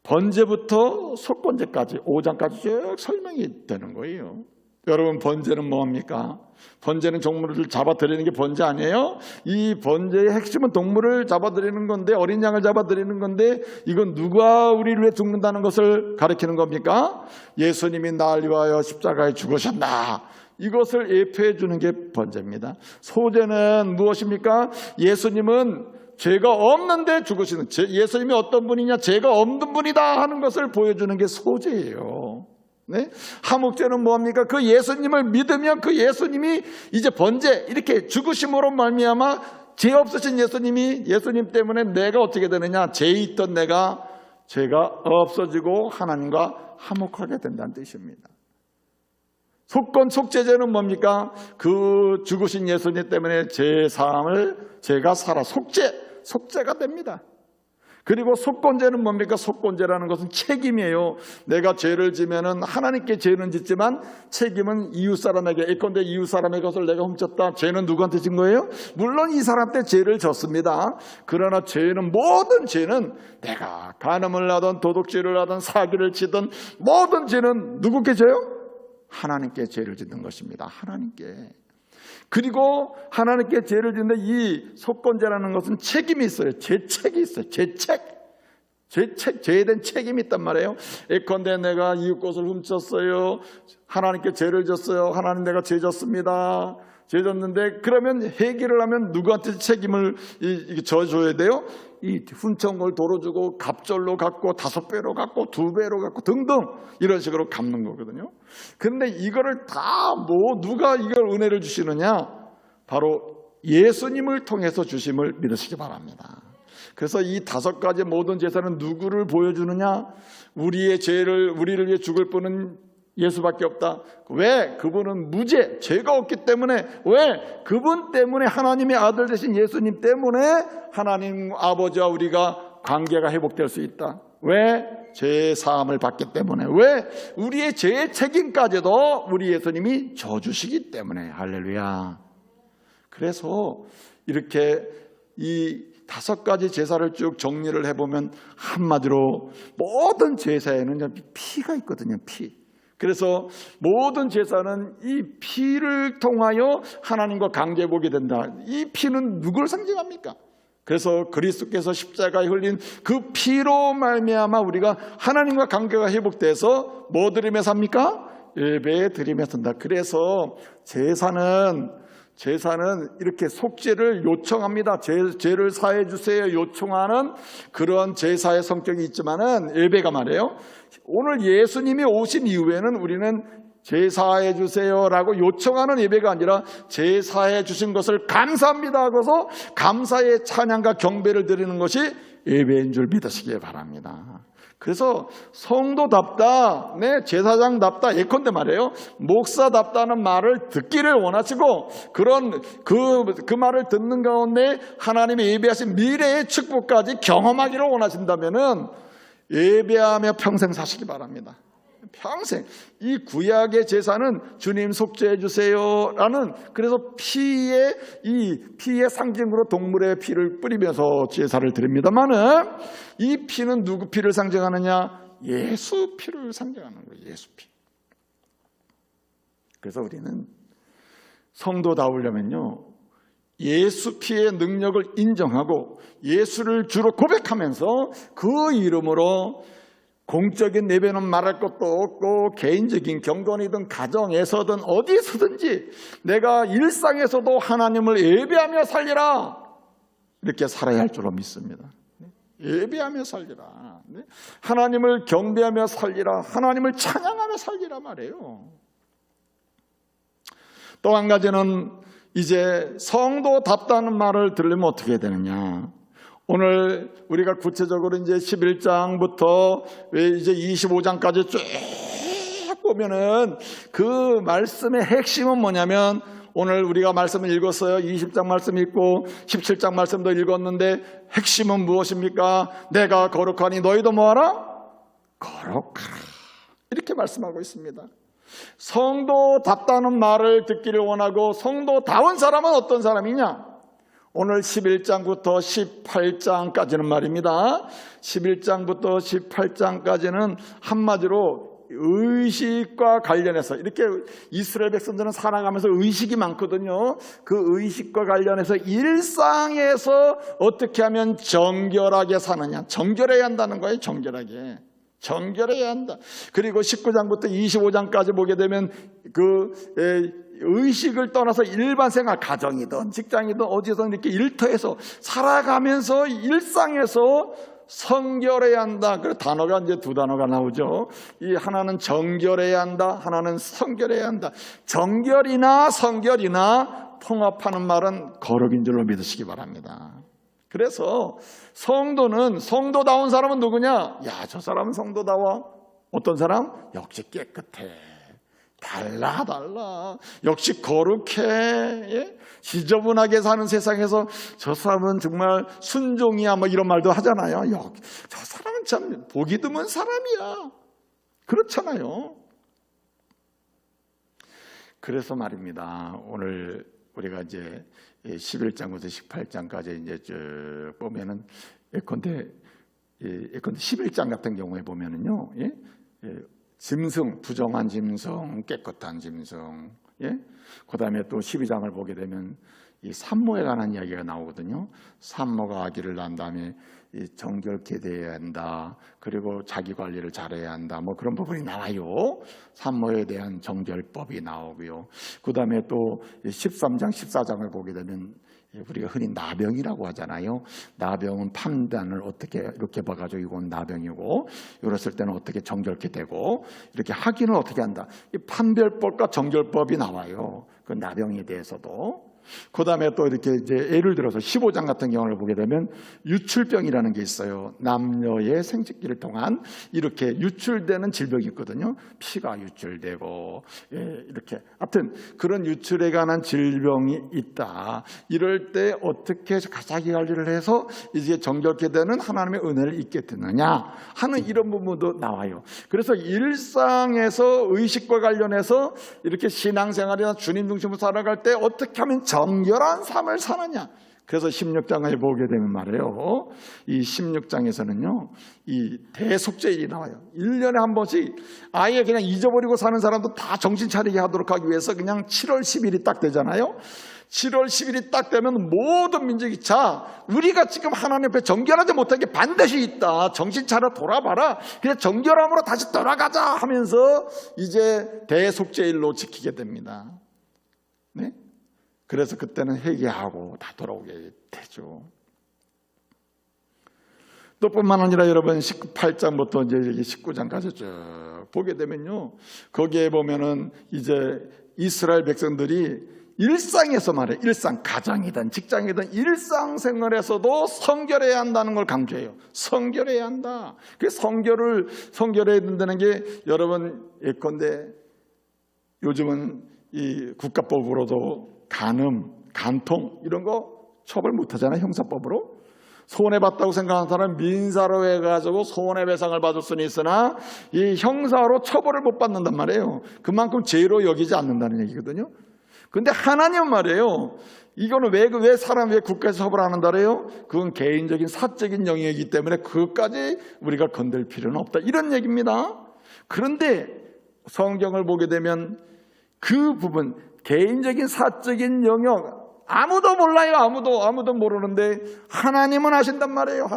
번제부터 속건제까지 5장까지 쭉 설명이 되는 거예요. 여러분 번제는 뭡니까? 번제는 동물을 잡아드리는 게 번제 아니에요? 이 번제의 핵심은 동물을 잡아드리는 건데, 어린 양을 잡아드리는 건데, 이건 누가 우리를 위해 죽는다는 것을 가리키는 겁니까? 예수님이 나를 위하여 십자가에 죽으셨다. 이것을 예표해 주는 게 번제입니다. 소제는 무엇입니까? 예수님은 죄가 없는데 죽으시는, 예수님이 어떤 분이냐, 죄가 없는 분이다 하는 것을 보여주는 게 소제예요. 네? 화목제는 뭡니까? 그 예수님을 믿으면 그 예수님이 이제 번제, 이렇게 죽으심으로 말미암아 죄 없으신 예수님 때문에 내가 어떻게 되느냐, 죄 있던 내가 죄가 없어지고 하나님과 화목하게 된다는 뜻입니다. 속제제는 뭡니까? 그 죽으신 예수님 때문에 죄 사함을 제가 살아 속죄가 됩니다. 그리고 속건제는 뭡니까? 속건제라는 것은 책임이에요. 내가 죄를 지면은 하나님께 죄는 짓지만 책임은 이웃 사람에게, 예컨대 이웃 사람의 것을 내가 훔쳤다. 죄는 누구한테 진 거예요? 물론 이 사람한테 죄를 졌습니다. 그러나 모든 죄는 내가 간음을 하든 도둑질을 하든 사기를 치든 모든 죄는 누구께 져요? 하나님께 죄를 짓는 것입니다. 하나님께. 그리고 하나님께 죄를 짓는데 이 속건제라는 것은 책임이 있어요. 죄책이 있어요. 죄에 대한 책임이 있단 말이에요. 예컨대 내가 이웃 것을 훔쳤어요. 하나님께 죄를 졌어요. 하나님 내가 죄 졌습니다. 죄 졌는데 그러면 회개를 하면 누구한테 책임을 져줘야 돼요? 이 훔쳐온 걸 도로주고 갑절로 갚고 5배로 갚고 2배로 갚고 등등 이런 식으로 갚는 거거든요. 그런데 이거를 다 누가 이걸 은혜를 주시느냐? 바로 예수님을 통해서 주심을 믿으시기 바랍니다. 그래서 이 5가지 모든 제사는 누구를 보여주느냐? 우리의 죄를, 우리를 위해 죽을 분은 예수밖에 없다. 왜? 그분은 무죄, 죄가 없기 때문에. 왜? 그분 때문에, 하나님의 아들 되신 예수님 때문에 하나님 아버지와 우리가 관계가 회복될 수 있다. 왜? 죄 사함을 받기 때문에. 왜? 우리의 죄의 책임까지도 우리 예수님이 져주시기 때문에. 할렐루야. 그래서 이렇게 이 5가지 제사를 쭉 정리를 해보면 한마디로 모든 제사에는 피가 있거든요. 피. 그래서 모든 제사는 이 피를 통하여 하나님과 관계해보게 된다. 이 피는 누구를 상징합니까? 그래서 그리스도께서 십자가에 흘린 그 피로 말미암아 우리가 하나님과 관계가 회복돼서 뭐 드리며 삽니까? 예배 드리며 산다. 그래서 제사는 제사는 이렇게 속죄를 요청합니다. 죄를 사해 주세요 요청하는 그런 제사의 성격이 있지만은 예배가 말이에요. 오늘 예수님이 오신 이후에는 우리는 제사해 주세요라고 요청하는 예배가 아니라 제사해 주신 것을 감사합니다 하고서 감사의 찬양과 경배를 드리는 것이 예배인 줄 믿으시기 바랍니다. 그래서 성도답다, 제사장답다, 예컨대 말이에요. 목사답다는 말을 듣기를 원하시고 그런 그 말을 듣는 가운데 하나님의 예배하신 미래의 축복까지 경험하기를 원하신다면은 예배하며 평생 사시기 바랍니다. 평생. 이 구약의 제사는 주님 속죄해 주세요라는, 그래서 피의 상징으로 동물의 피를 뿌리면서 제사를 드립니다만은 이 피는 누구 피를 상징하느냐? 예수 피를 상징하는 거예요. 예수 피. 그래서 우리는 성도다우려면요, 예수 피의 능력을 인정하고 예수를 주로 고백하면서 그 이름으로 공적인 예배는 말할 것도 없고 개인적인 경건이든 가정에서든 어디서든지 내가 일상에서도 하나님을 예배하며 살리라, 이렇게 살아야 할 줄로 믿습니다. 예배하며 살리라, 하나님을 경배하며 살리라, 하나님을 찬양하며 살리라 말이에요. 또 한 가지는 이제 성도답다는 말을 들으면 어떻게 해야 되느냐. 오늘 우리가 구체적으로 이제 11장부터 이제 25장까지 쭉 보면은 그 말씀의 핵심은 뭐냐면, 오늘 우리가 말씀을 읽었어요. 20장 말씀 읽고 17장 말씀도 읽었는데 핵심은 무엇입니까? 내가 거룩하니 너희도 뭐하라? 거룩하라. 이렇게 말씀하고 있습니다. 성도답다는 말을 듣기를 원하고 성도다운 사람은 어떤 사람이냐? 오늘 11장부터 18장까지는 말입니다. 11장부터 18장까지는 한마디로 의식과 관련해서, 이렇게 이스라엘 백성들은 살아가면서 의식이 많거든요. 그 의식과 관련해서 일상에서 어떻게 하면 정결하게 사느냐, 정결해야 한다는 거예요. 정결해야 한다. 그리고 19장부터 25장까지 보게 되면 의식을 떠나서 일반 생활, 가정이든 직장이든 어디서든 이렇게 일터에서 살아가면서 일상에서 성결해야 한다. 그 단어가 이제 두 단어가 나오죠. 이 하나는 정결해야 한다, 하나는 성결해야 한다. 정결이나 성결이나 통합하는 말은 거룩인 줄로 믿으시기 바랍니다. 그래서 성도는, 성도다운 사람은 누구냐? 야, 저 사람은 성도다워. 어떤 사람? 역시 깨끗해. 달라. 역시 거룩해. 예? 지저분하게 사는 세상에서 저 사람은 정말 순종이야, 뭐 이런 말도 하잖아요. 저 사람은 참 보기 드문 사람이야. 그렇잖아요. 그래서 말입니다. 오늘 우리가 이제 11장부터 18장까지 이제 쭉 보면은 예컨대 11장 같은 경우에 보면은요, 짐승, 부정한 짐승, 깨끗한 짐승, 그 다음에 또 12장을 보게 되면 이 산모에 관한 이야기가 나오거든요. 산모가 아기를 낳은 다음에 정결케 돼야 한다. 그리고 자기 관리를 잘해야 한다. 뭐 그런 부분이 나와요. 산모에 대한 정결법이 나오고요. 그 다음에 또 13장, 14장을 보게 되면 우리가 흔히 나병이라고 하잖아요. 나병은 판단을 어떻게 이렇게 봐가지고 이건 나병이고, 이랬을 때는 어떻게 정결케 되고, 이렇게 확인을 어떻게 한다. 이 판별법과 정결법이 나와요. 그 나병에 대해서도. 그 다음에 또 이렇게 이제 예를 들어서 15장 같은 경우를 보게 되면 유출병이라는 게 있어요. 남녀의 생殖기를 통한 이렇게 유출되는 질병이 있거든요. 피가 유출되고, 이렇게. 하여튼 그런 유출에 관한 질병이 있다. 이럴 때 어떻게 자기 관리를 해서 이제 정결케 되는 하나님의 은혜를 잊게 되느냐 하는 이런 부분도 나와요. 그래서 일상에서 의식과 관련해서 이렇게 신앙생활이나 주님 중심으로 살아갈 때 어떻게 하면 정결한 삶을 사느냐. 그래서 16장을 보게 되면 말이에요. 이 16장에서는요, 이 대속죄일이 나와요. 1년에 한 번씩 아예 그냥 잊어버리고 사는 사람도 다 정신 차리게 하도록 하기 위해서 그냥 7월 10일이 딱 되잖아요. 7월 10일이 딱 되면 모든 민족이, 자, 우리가 지금 하나님 앞에 정결하지 못한 게 반드시 있다. 정신 차려 돌아봐라. 그냥 정결함으로 다시 돌아가자 하면서 이제 대속죄일로 지키게 됩니다. 네? 그래서 그때는 회개하고 다 돌아오게 되죠. 또 뿐만 아니라 여러분 18장부터 이제 19장까지 쭉 보게 되면요, 거기에 보면은 이제 이스라엘 백성들이 일상에서 말해, 일상, 가정이든 직장이든 일상생활에서도 성결해야 한다는 걸 강조해요. 성결해야 한다. 그 성결해야 된다는 게 여러분 예컨대 요즘은 이 국가법으로도 간음, 간통 이런 거 처벌 못하잖아요, 형사법으로. 손해봤다고 생각하는 사람은 민사로 해가지고 손해배상을 받을 수는 있으나 이 형사로 처벌을 못 받는단 말이에요. 그만큼 죄로 여기지 않는다는 얘기거든요. 근데 하나님은 말이에요, 이거는 왜 사람 왜 국가에서 처벌하는다 그래요? 그건 개인적인 사적인 영역이기 때문에 그것까지 우리가 건들 필요는 없다, 이런 얘기입니다. 그런데 성경을 보게 되면 그 부분, 개인적인 사적인 영역, 아무도 몰라요. 아무도 모르는데 하나님은 아신단 말이에요.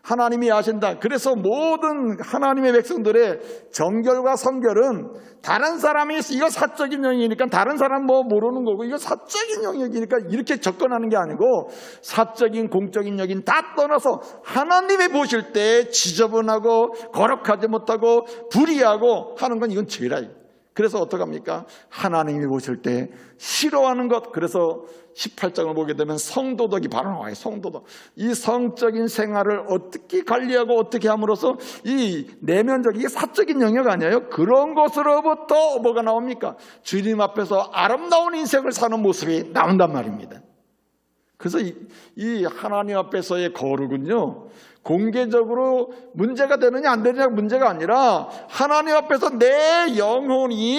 하나님이 아신다. 그래서 모든 하나님의 백성들의 정결과 성결은 다른 사람이 이거 사적인 영역이니까 다른 사람 뭐 모르는 거고, 이거 사적인 영역이니까 이렇게 접근하는 게 아니고, 사적인 공적인 영역인 다 떠나서 하나님이 보실 때 지저분하고 거룩하지 못하고 불의하고 하는 건 이건 죄라. 그래서 어떡합니까? 하나님이 보실 때 싫어하는 것. 그래서 18장을 보게 되면 성도덕이 바로 나와요. 성도덕. 이 성적인 생활을 어떻게 관리하고 어떻게 함으로써 이 내면적, 이게 사적인 영역 아니에요? 그런 것으로부터 뭐가 나옵니까? 주님 앞에서 아름다운 인생을 사는 모습이 나온단 말입니다. 그래서 이 하나님 앞에서의 거룩은요, 공개적으로 문제가 되느냐 안 되느냐 문제가 아니라 하나님 앞에서 내 영혼이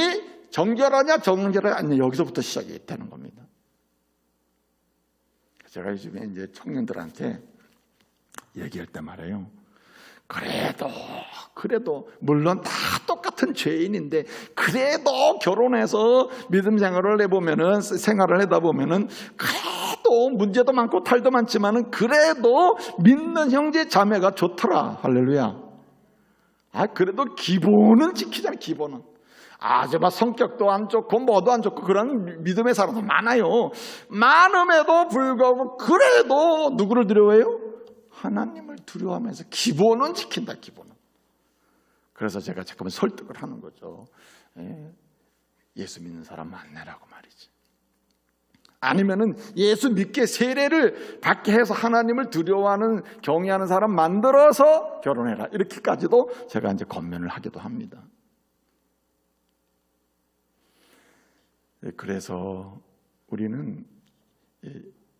정결하냐 정결하냐 아니냐, 여기서부터 시작이 되는 겁니다. 제가 요즘에 이제 청년들한테 얘기할 때 말해요, 그래도 물론 다 똑같은 죄인인데 그래도 결혼해서 믿음 생활을 해보면은, 생활을 하다 보면은 그래도 문제도 많고 탈도 많지만은 그래도 믿는 형제 자매가 좋더라. 할렐루야. 그래도 기본은 지키잖아. 기본은. 막 성격도 안 좋고 뭐도 안 좋고 그런 믿음의 사람도 많아요. 많음에도 불구하고 그래도 누구를 두려워해요? 하나님을 두려워하면서 기본은 지킨다. 기본은. 그래서 제가 잠깐만 설득을 하는 거죠. 예수 믿는 사람 만나라고 말이지. 아니면은 예수 믿게 세례를 받게 해서 하나님을 두려워하는, 경외하는 사람 만들어서 결혼해라. 이렇게까지도 제가 이제 권면을 하기도 합니다. 그래서 우리는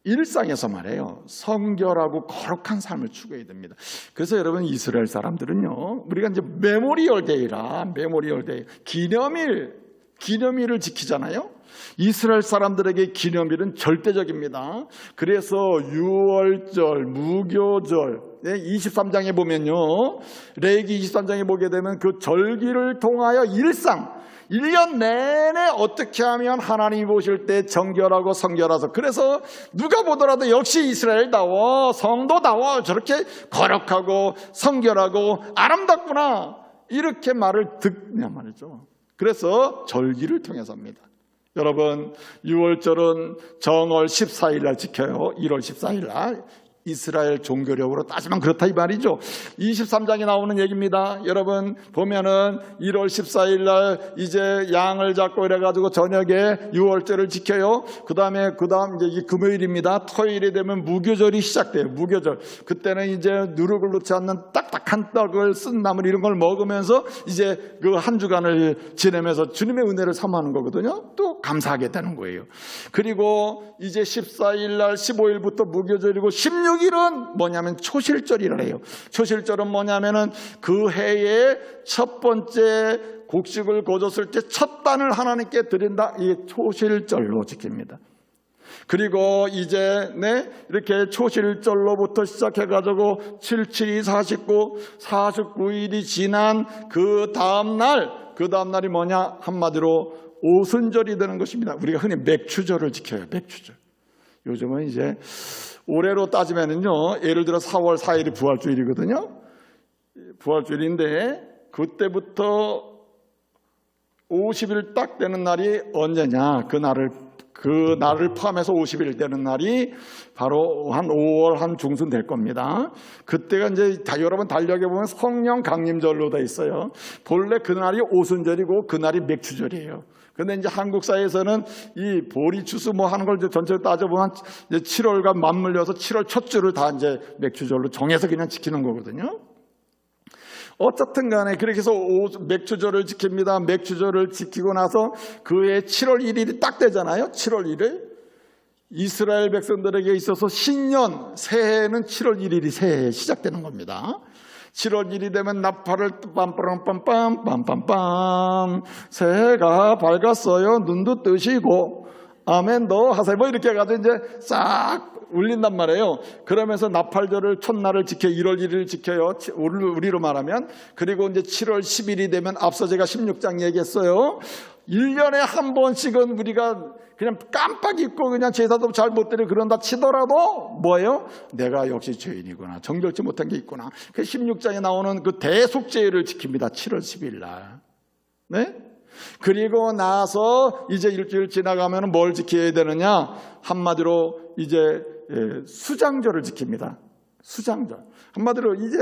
일상에서 말해요, 성결하고 거룩한 삶을 추구해야 됩니다. 그래서 여러분, 이스라엘 사람들은요, 우리가 이제 메모리얼 데이라, 메모리얼 데이, 기념일을 지키잖아요. 이스라엘 사람들에게 기념일은 절대적입니다. 그래서 유월절, 무교절, 23장에 보면요, 레위기 23장에 보게 되면 그 절기를 통하여 일상, 1년 내내 어떻게 하면 하나님이 보실 때 정결하고 성결하서, 그래서 누가 보더라도 역시 이스라엘다워, 성도다워, 저렇게 거룩하고 성결하고 아름답구나, 이렇게 말을 듣냐 말이죠. 그래서 절기를 통해서입니다. 여러분, 6월절은 정월 14일 날 지켜요. 1월 14일 날. 이스라엘 종교력으로 따지면 그렇다 이 말이죠. 23장에 나오는 얘기입니다. 여러분 보면은 1월 14일 날 이제 양을 잡고 이래가지고 저녁에 6월절을 지켜요. 그 다음 이제 금요일입니다. 토요일이 되면 무교절이 시작돼요. 무교절. 그때는 이제 누룩을 넣지 않는 딱딱한 떡을 쓴 나물 이런 걸 먹으면서 이제 그 한 주간을 지내면서 주님의 은혜를 사모하는 거거든요. 또 감사하게 되는 거예요. 그리고 이제 14일 날 15일부터 무교절이고 16일은 뭐냐면 초실절이라 해요. 초실절은 뭐냐면은 그 해에 첫 번째 곡식을 거뒀을 때 첫 단을 하나님께 드린다. 이게 초실절로 지킵니다. 그리고 이제 이렇게 초실절로부터 시작해가지고 77이 49일이 지난 그 다음날이 뭐냐? 한마디로 오순절이 되는 것입니다. 우리가 흔히 맥추절을 지켜요. 맥추절. 요즘은 이제 올해로 따지면은요, 예를 들어 4월 4일이 부활주일이거든요. 부활주일인데 그때부터 50일 딱 되는 날이 언제냐? 그 그 날을 포함해서 50일 되는 날이 바로 한 5월 한 중순 될 겁니다. 그때가 이제 여러분 달력에 보면 성령 강림절로 돼 있어요. 본래 그날이 오순절이고 그날이 맥추절이에요. 근데 이제 한국 사회에서는 이 보리 추수 뭐 하는 걸 전체로 따져보면 이제 7월과 맞물려서 7월 첫 주를 다 이제 맥추절로 정해서 그냥 지키는 거거든요. 어쨌든 간에 그렇게 해서 맥추절을 지킵니다. 맥추절을 지키고 나서 그해 7월 1일이 딱 되잖아요. 7월 1일. 이스라엘 백성들에게 있어서 신년, 새해는 7월 1일이 새해 시작되는 겁니다. 7월 1일이 되면 나팔을 빰빰빰빰빰빰빰빰 새해가 밝았어요. 눈도 뜨시고 아멘도 하세요. 뭐 이렇게 해가지고 이제 싹 울린단 말이에요. 그러면서 나팔절을 첫날을 지켜 1월 1일을 지켜요. 우리로 말하면. 그리고 이제 7월 10일이 되면 앞서 제가 16장 얘기했어요. 1년에 한 번씩은 우리가 그냥 깜빡 잊고 그냥 제사도 잘 못 드리고 그런다 치더라도 뭐예요? 내가 역시 죄인이구나. 정결치 못한 게 있구나. 그 16장에 나오는 그 대속죄를 지킵니다. 7월 10일 날. 네? 그리고 나서 이제 일주일 지나가면 뭘 지켜야 되느냐? 한마디로 이제 수장절을 지킵니다. 수장절. 한마디로 이게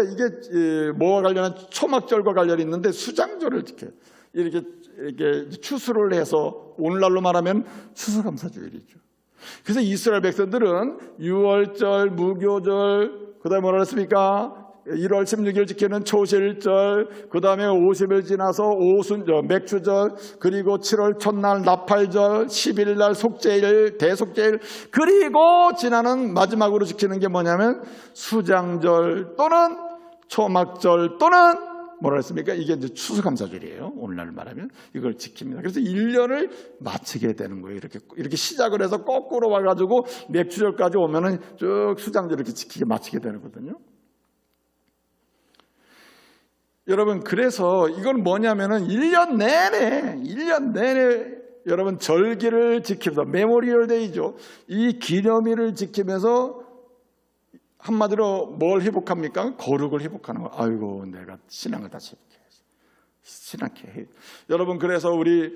뭐와 관련한 초막절과 관련이 있는데 수장절을 지켜요. 이렇게 추수를 해서 오늘날로 말하면 추수감사주일이죠. 그래서 이스라엘 백성들은 유월절, 무교절, 그 다음에 뭐라 그랬습니까? 1월 16일 지키는 초실절, 그 다음에 50일 지나서 맥추절, 그리고 7월 첫날 나팔절, 10일날 속죄일, 대속죄일, 그리고 지나는 마지막으로 지키는 게 뭐냐면 수장절 또는 초막절 또는 뭐라 했습니까? 이게 이제 추수감사절이에요. 오늘날 말하면 이걸 지킵니다. 그래서 1년을 마치게 되는 거예요. 이렇게 시작을 해서 거꾸로 와가지고 맥추절까지 오면은 쭉 수장절 이렇게 지키게 마치게 되는 거거든요. 여러분, 그래서 이건 뭐냐면은 1년 내내 여러분 절기를 지키면서 메모리얼 데이죠. 이 기념일을 지키면서 한마디로 뭘 회복합니까? 거룩을 회복하는 거예요. 아이고, 내가 신앙을 다시 회복해야지. 신앙케 해. 여러분, 그래서 우리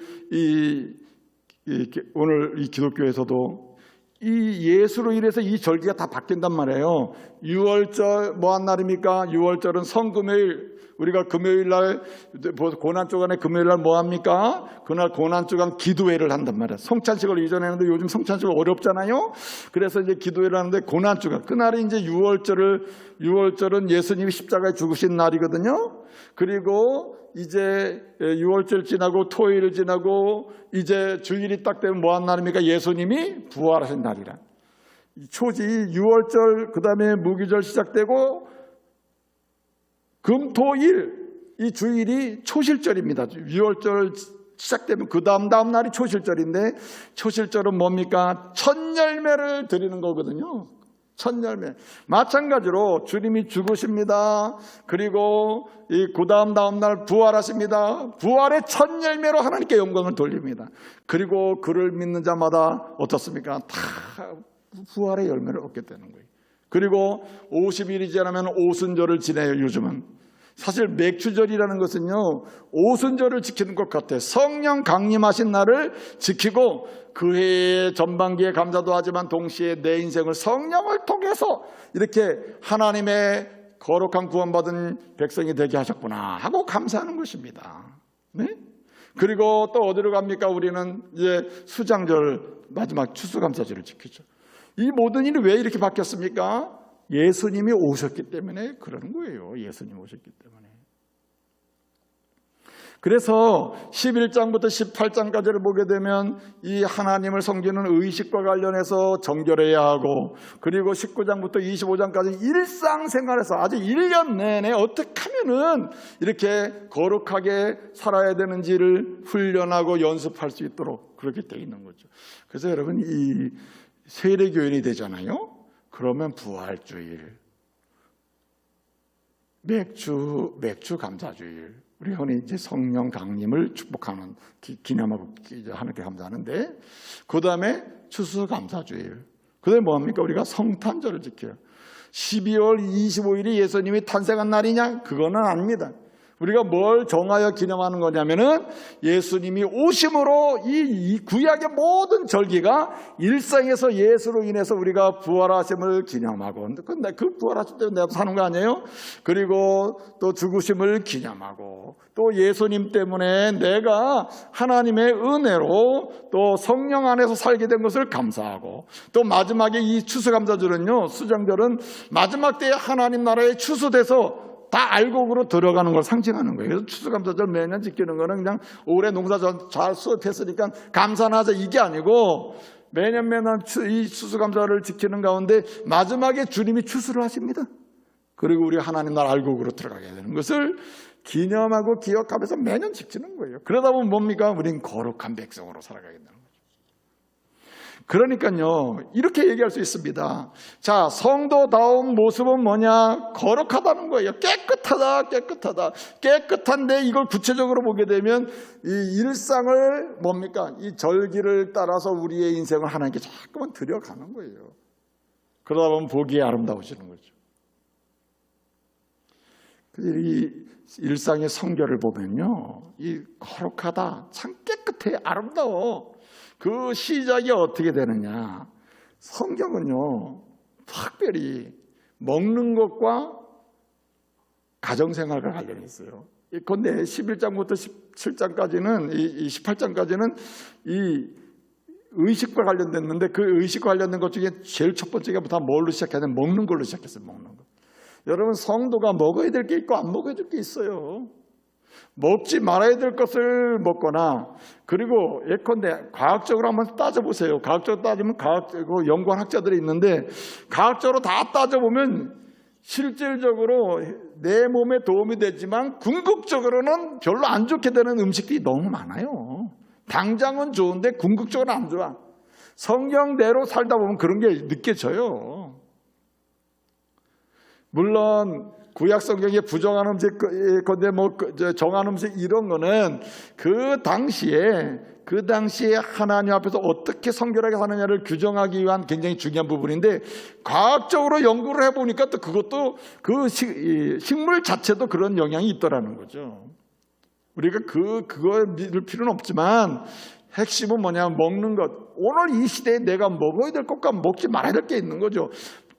오늘 이 기독교에서도 이 예수로 인해서 이 절기가 다 바뀐단 말이에요. 6월절 뭐한 날입니까? 6월절은 성금요일. 우리가 금요일 날 고난주간에 금요일 날 뭐 합니까? 그날 고난주간 기도회를 한단 말이에요. 성찬식을 이전에 했는데 요즘 성찬식은 어렵잖아요. 그래서 이제 기도회를 하는데 고난주간 그날이 이제 6월절은 예수님이 십자가에 죽으신 날이거든요. 그리고 이제 6월절 지나고 토요일 지나고 이제 주일이 딱 되면 뭐 한 날입니까? 예수님이 부활하신 날이라. 초지 6월절 그다음에 무기절 시작되고 금토일 이 주일이 초실절입니다. 6월절 시작되면 그 다음 날이 초실절인데 초실절은 뭡니까? 첫 열매를 드리는 거거든요. 첫 열매. 마찬가지로 주님이 죽으십니다. 그리고 그 다음 날 부활하십니다. 부활의 첫 열매로 하나님께 영광을 돌립니다. 그리고 그를 믿는 자마다 어떻습니까? 다 부활의 열매를 얻게 되는 거예요. 그리고 50일이 지나면 오순절을 지내요. 요즘은 사실 맥추절이라는 것은요 오순절을 지키는 것 같아요. 성령 강림하신 날을 지키고 그 해의 전반기에 감사도 하지만 동시에 내 인생을 성령을 통해서 이렇게 하나님의 거룩한 구원받은 백성이 되게 하셨구나 하고 감사하는 것입니다. 네? 그리고 또 어디로 갑니까? 우리는 이제 수장절 마지막 추수감사절을 지키죠. 이 모든 일이 왜 이렇게 바뀌었습니까? 예수님이 오셨기 때문에 그러는 거예요. 예수님이 오셨기 때문에. 그래서 11장부터 18장까지를 보게 되면 이 하나님을 섬기는 의식과 관련해서 정결해야 하고 그리고 19장부터 25장까지 일상생활에서 아주 1년 내내 어떻게 하면은 이렇게 거룩하게 살아야 되는지를 훈련하고 연습할 수 있도록 그렇게 돼 있는 거죠. 그래서 여러분 이 세례교인이 되잖아요. 그러면 부활주일, 맥주 감사주일, 우리 흔히 이제 성령 강림을 축복하는 기념하고 하나님께 감사하는데, 그 다음에 추수감사주일, 그 다음에 뭐합니까? 우리가 성탄절을 지켜요. 12월 25일이 예수님이 탄생한 날이냐? 그거는 아닙니다. 우리가 뭘 정하여 기념하는 거냐면은 예수님이 오심으로 이 구약의 모든 절기가 일상에서 예수로 인해서 우리가 부활하심을 기념하고, 근데 그 부활하심 때문에 내가 사는 거 아니에요? 그리고 또 죽으심을 기념하고, 또 예수님 때문에 내가 하나님의 은혜로 또 성령 안에서 살게 된 것을 감사하고, 또 마지막에 이 추수감사절은요, 수장절은 마지막 때에 하나님 나라에 추수돼서 다 알곡으로 들어가는 걸 상징하는 거예요. 그래서 추수감사절 매년 지키는 거는 그냥 올해 농사 잘 수확했으니까 감사하자 이게 아니고, 매년 이 추수감사를 지키는 가운데 마지막에 주님이 추수를 하십니다. 그리고 우리 하나님 나라 알곡으로 들어가게 되는 것을 기념하고 기억하면서 매년 지키는 거예요. 그러다 보면 뭡니까? 우린 거룩한 백성으로 살아가게 되는 거예요. 그러니까요, 이렇게 얘기할 수 있습니다. 자, 성도다운 모습은 뭐냐? 거룩하다는 거예요. 깨끗하다. 깨끗한데 이걸 구체적으로 보게 되면 이 일상을 뭡니까? 이 절기를 따라서 우리의 인생을 하나님께 자꾸만 들여가는 거예요. 그러다 보면 보기에 아름다워지는 거죠. 이 일상의 성결을 보면요, 이 거룩하다, 참 깨끗해, 아름다워. 그 시작이 어떻게 되느냐? 성경은요, 특별히 먹는 것과 가정생활과 관련이 있어요. 그런데 11장부터 17장까지는, 이 18장까지는 이 의식과 관련됐는데, 그 의식과 관련된 것 중에 제일 첫 번째가 다 뭘로 시작하냐면 먹는 걸로 시작했어요. 먹는 거. 여러분, 성도가 먹어야 될 게 있고 안 먹어야 될 게 있어요. 먹지 말아야 될 것을 먹거나, 그리고 예컨대 과학적으로 한번 따져보세요. 과학적으로 따지면 연구한 학자들이 있는데, 과학적으로 다 따져보면 실질적으로 내 몸에 도움이 되지만 궁극적으로는 별로 안 좋게 되는 음식들이 너무 많아요. 당장은 좋은데 궁극적으로는 안 좋아. 성경대로 살다 보면 그런 게 느껴져요. 물론 구약 성경에 부정한 음식, 건데 정한 음식 이런 거는 그 당시에 하나님 앞에서 어떻게 성결하게 사느냐를 규정하기 위한 굉장히 중요한 부분인데, 과학적으로 연구를 해보니까 또 그것도 그 식물 자체도 그런 영향이 있더라는 거죠. 우리가 그걸 믿을 필요는 없지만 핵심은 뭐냐면 먹는 것. 오늘 이 시대에 내가 먹어야 될 것과 먹지 말아야 될 게 있는 거죠.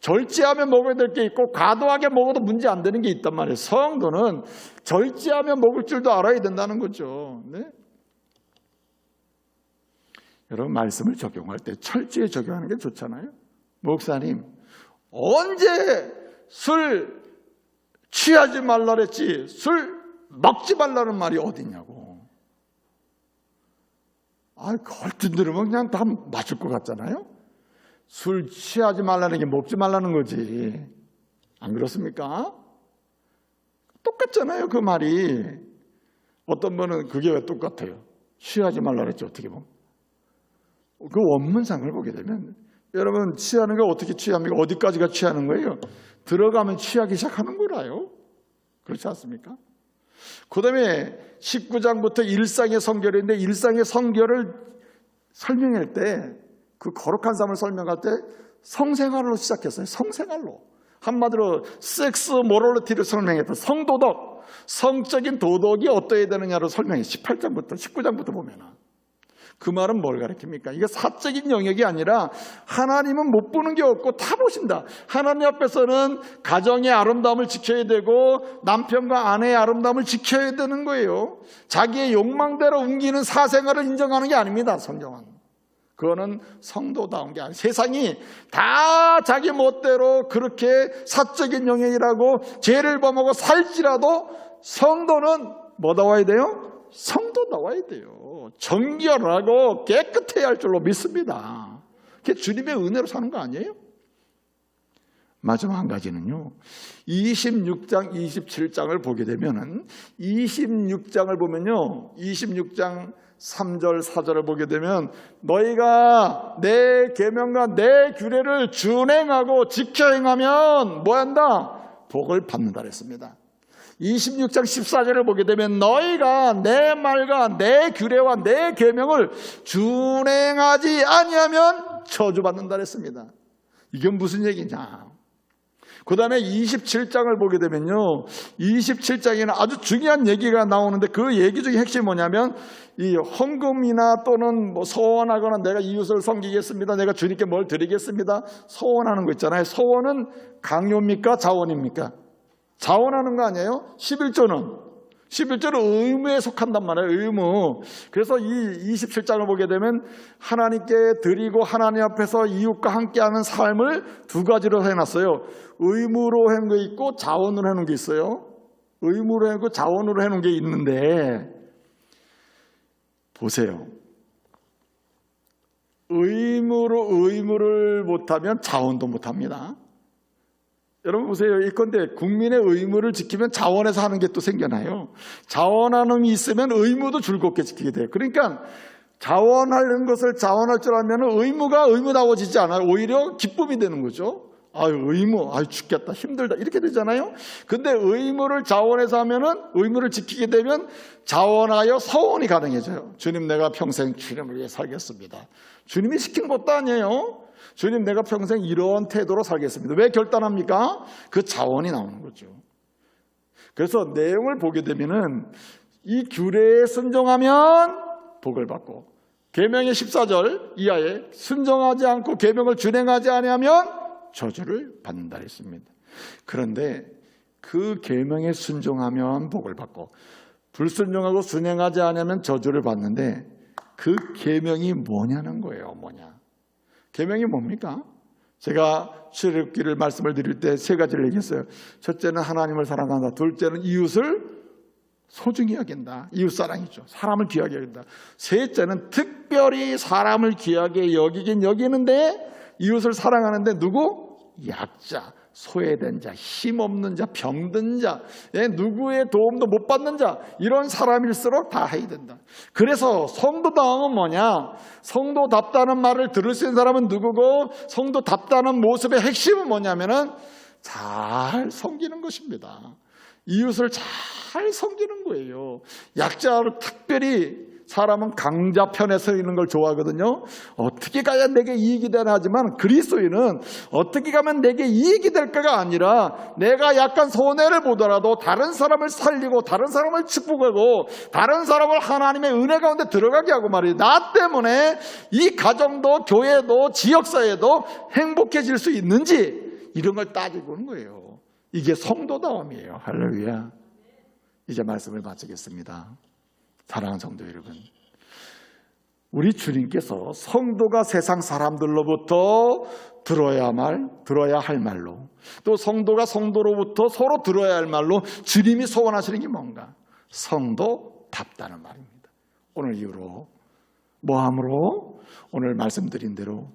절제하면 먹어야 될 게 있고 과도하게 먹어도 문제 안 되는 게 있단 말이에요. 성도는 절제하면 먹을 줄도 알아야 된다는 거죠. 네? 여러분, 말씀을 적용할 때 철저히 적용하는 게 좋잖아요. 목사님, 언제 술 취하지 말라 그랬지 술 먹지 말라는 말이 어딨냐고. 걸뜻 들으면 그냥 다 맞을 것 같잖아요. 술 취하지 말라는 게 먹지 말라는 거지. 안 그렇습니까? 똑같잖아요, 그 말이. 어떤 분은 그게 왜 똑같아요? 취하지 말라 그랬지, 어떻게 보면. 그 원문상을 보게 되면, 여러분, 취하는 게 어떻게 취합니까? 어디까지가 취하는 거예요? 들어가면 취하기 시작하는 거라요. 그렇지 않습니까? 그 다음에 19장부터 일상의 성결인데, 일상의 성결을 설명할 때, 그 거룩한 삶을 설명할 때 성생활로 시작했어요. 성생활로. 한마디로 섹스 모럴리티를 설명했던 성도덕, 성적인 도덕이 어떠해야 되느냐를 설명해. 18장부터 19장부터 보면은. 그 말은 뭘 가르칩니까? 이게 사적인 영역이 아니라 하나님은 못 보는 게 없고 다 보신다. 하나님 앞에서는 가정의 아름다움을 지켜야 되고 남편과 아내의 아름다움을 지켜야 되는 거예요. 자기의 욕망대로 옮기는 사생활을 인정하는 게 아닙니다, 성경은. 그거는 성도다운 게 아니에요. 세상이 다 자기 멋대로 그렇게 사적인 영역이라고 죄를 범하고 살지라도 성도는 뭐 나와야 돼요? 성도 나와야 돼요. 정결하고 깨끗해야 할 줄로 믿습니다. 그게 주님의 은혜로 사는 거 아니에요? 마지막 한 가지는요, 26장, 27장을 보게 되면은 26장을 보면요, 26장 3절, 4절을 보게 되면 너희가 내 계명과 내 규례를 준행하고 지켜 행하면 뭐 한다? 복을 받는다 그랬습니다. 26장 14절을 보게 되면 너희가 내 말과 내 규례와 내 계명을 준행하지 아니하면 저주받는다 그랬습니다. 이게 무슨 얘기냐? 그 다음에 27장을 보게 되면요, 27장에는 아주 중요한 얘기가 나오는데 그 얘기 중에 핵심이 뭐냐면 이 헌금이나 또는 뭐 서원하거나 내가 이웃을 섬기겠습니다, 내가 주님께 뭘 드리겠습니다, 서원하는 거 있잖아요. 서원은 강요입니까 자원입니까? 자원하는 거 아니에요? 11조는 의무에 속한단 말이에요. 의무. 그래서 이 27장을 보게 되면 하나님께 드리고 하나님 앞에서 이웃과 함께하는 삶을 두 가지로 해놨어요. 의무로 해놓은 게 있고 자원으로 해놓은 게 있어요. 의무로 해놓고 자원으로 해놓은 게 있는데 보세요. 의무를 못하면 자원도 못합니다. 여러분 보세요. 예컨대 국민의 의무를 지키면 자원에서 하는 게 또 생겨나요. 자원하는 게 있으면 의무도 즐겁게 지키게 돼요. 그러니까 자원하는 것을 자원할 줄 알면 의무가 의무다워지지 않아요. 오히려 기쁨이 되는 거죠. 의무, 죽겠다, 힘들다 이렇게 되잖아요. 근데 의무를 자원해서 하면은 의무를 지키게 되면 자원하여 서원이 가능해져요. 주님, 내가 평생 주님을 위해 살겠습니다. 주님이 시킨 것도 아니에요. 주님, 내가 평생 이런 태도로 살겠습니다. 왜 결단합니까? 그 자원이 나오는 거죠. 그래서 내용을 보게 되면은 이 규례에 순종하면 복을 받고, 계명의 14절 이하에 순종하지 않고 계명을 준행하지 아니하면 저주를 받는다 했습니다. 그런데 그 계명에 순종하면 복을 받고 불순종하고 순행하지 않으면 저주를 받는데 그 계명이 뭐냐는 거예요. 계명이 뭡니까? 제가 출애굽기를 말씀을 드릴 때 세 가지를 얘기했어요. 첫째는 하나님을 사랑한다. 둘째는 이웃을 소중히 여긴다. 이웃사랑이죠. 사람을 귀하게 여긴다. 셋째는 특별히 사람을 귀하게 여기긴 여기는데 이웃을 사랑하는데 누구? 약자, 소외된 자, 힘없는 자, 병든 자, 누구의 도움도 못 받는 자, 이런 사람일수록 다 해야 된다. 그래서 성도다움은 뭐냐? 성도답다는 말을 들을 수 있는 사람은 누구고, 성도답다는 모습의 핵심은 뭐냐면은 잘 섬기는 것입니다. 이웃을 잘 섬기는 거예요. 약자를 특별히, 사람은 강자 편에 서 있는 걸 좋아하거든요. 어떻게 가야 내게 이익이 되나 하지만 그리스도인은 어떻게 가면 내게 이익이 될까가 아니라 내가 약간 손해를 보더라도 다른 사람을 살리고 다른 사람을 축복하고 다른 사람을 하나님의 은혜 가운데 들어가게 하고 말이에요. 나 때문에 이 가정도 교회도 지역사회도 행복해질 수 있는지 이런 걸 따지고 있는 거예요. 이게 성도다움이에요. 할렐루야. 이제 말씀을 마치겠습니다. 사랑하는 성도 여러분, 우리 주님께서 성도가 세상 사람들로부터 들어야 할 말로, 또 성도가 성도로부터 서로 들어야 할 말로 주님이 소원하시는 게 뭔가? 성도답다는 말입니다. 오늘 이후로 뭐함으로? 오늘 말씀드린 대로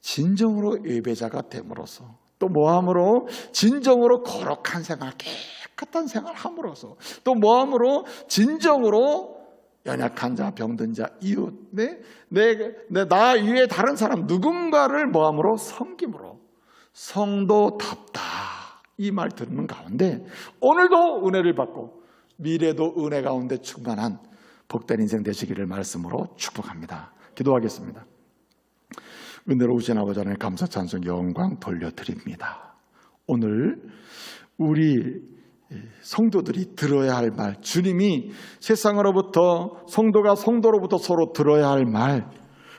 진정으로 예배자가 됨으로써, 또 뭐함으로? 진정으로 거룩한 생활, 깨끗한 생활 함으로써, 또 뭐함으로? 진정으로 연약한 자, 병든 자, 이웃, 나 위에 다른 사람 누군가를 뭐함으로? 섬김으로 성도답다, 이 말 듣는 가운데 오늘도 은혜를 받고 미래도 은혜 가운데 충만한 복된 인생 되시기를 말씀으로 축복합니다. 기도하겠습니다. 은혜로우신 아버지 하나님, 감사 찬송 영광 돌려드립니다. 오늘 우리 성도들이 들어야 할 말, 주님이 세상으로부터, 성도가 성도로부터 서로 들어야 할 말,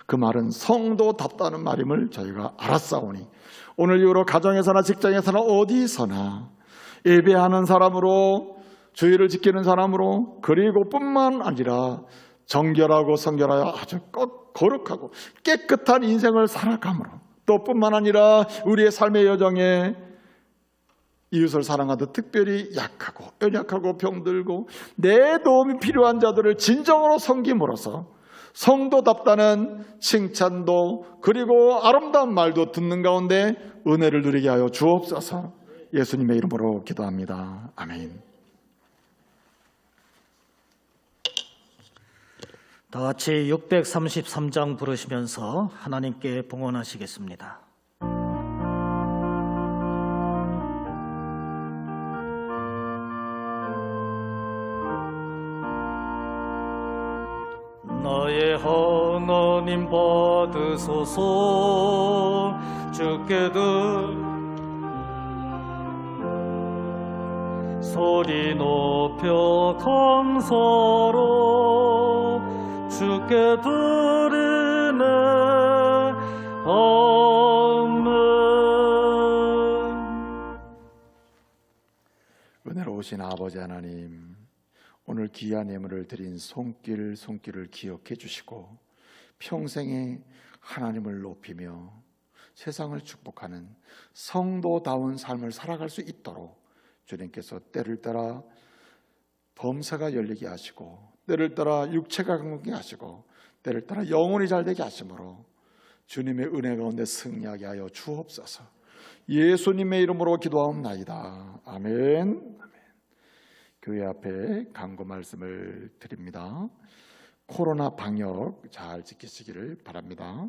그 말은 성도답다는 말임을 저희가 알았사오니 오늘 이후로 가정에서나 직장에서나 어디서나 예배하는 사람으로, 주의를 지키는 사람으로, 그리고 뿐만 아니라 정결하고 성결하여 아주 거룩하고 깨끗한 인생을 살아감으로, 또 뿐만 아니라 우리의 삶의 여정에 이웃을 사랑하듯 특별히 약하고 연약하고 병들고 내 도움이 필요한 자들을 진정으로 섬김으로써 성도답다는 칭찬도 그리고 아름다운 말도 듣는 가운데 은혜를 누리게 하여 주옵소서. 예수님의 이름으로 기도합니다. 아멘. 다 같이 633장 부르시면서 하나님께 봉헌하시겠습니다. 나의 하나님 받으소서. 주께 소리 높여 감사로 주께 드리네. 아멘. 은혜로우신 아버지 하나님, 오늘 귀한 예물을 드린 손길을 기억해 주시고 평생에 하나님을 높이며 세상을 축복하는 성도다운 삶을 살아갈 수 있도록 주님께서 때를 따라 범사가 열리게 하시고, 때를 따라 육체가 강건케 하시고, 때를 따라 영혼이 잘되게 하심으로 주님의 은혜 가운데 승리하게 하여 주옵소서. 예수님의 이름으로 기도하옵나이다. 아멘. 교회 앞에 간구 말씀을 드립니다. 코로나 방역 잘 지키시기를 바랍니다.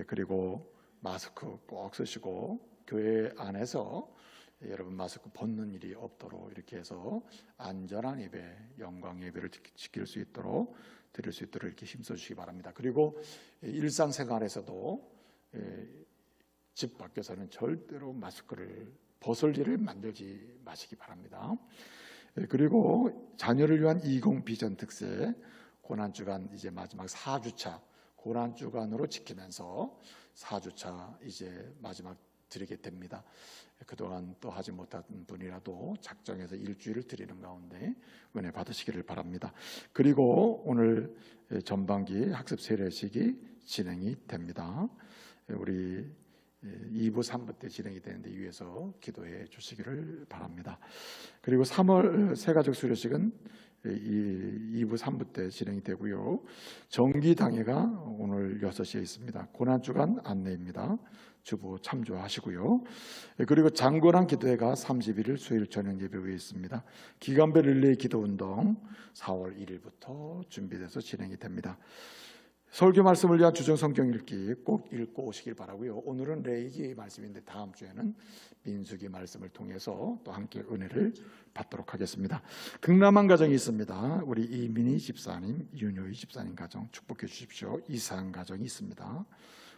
그리고 마스크 꼭 쓰시고 교회 안에서 여러분 마스크 벗는 일이 없도록 이렇게 해서 안전한 예배, 영광 예배를 지킬 수 있도록 드릴 수 있도록 이렇게 힘써 주시기 바랍니다. 그리고 일상생활에서도 집 밖에서는 절대로 마스크를 벗을 일을 만들지 마시기 바랍니다. 그리고 자녀를 위한 20 비전 특세 고난주간 이제 마지막 4주차 고난주간으로 지키면서 4주차 이제 마지막 드리게 됩니다. 그동안 또 하지 못한 분이라도 작정해서 일주일을 드리는 가운데 은혜 받으시기를 바랍니다. 그리고 오늘 전반기 학습 세례식이 진행이 됩니다. 우리 2부 3부 때 진행이 되는데 위에서 기도해 주시기를 바랍니다. 그리고 3월 새가족 수료식은 2부 3부 때 진행이 되고요. 정기당회가 오늘 6시에 있습니다. 고난주간 안내입니다. 주보 참조하시고요. 그리고 장건한 기도회가 31일 수요일 저녁 예배 후에 있습니다. 기간별 릴레이 기도운동 4월 1일부터 준비돼서 진행이 됩니다. 설교 말씀을 위한 주정 성경 읽기 꼭 읽고 오시길 바라고요. 오늘은 레위기 말씀인데 다음 주에는 민수기 말씀을 통해서 또 함께 은혜를 받도록 하겠습니다. 극남한 가정이 있습니다. 우리 이민희 집사님, 윤효희 집사님 가정 축복해 주십시오. 이상 가정이 있습니다.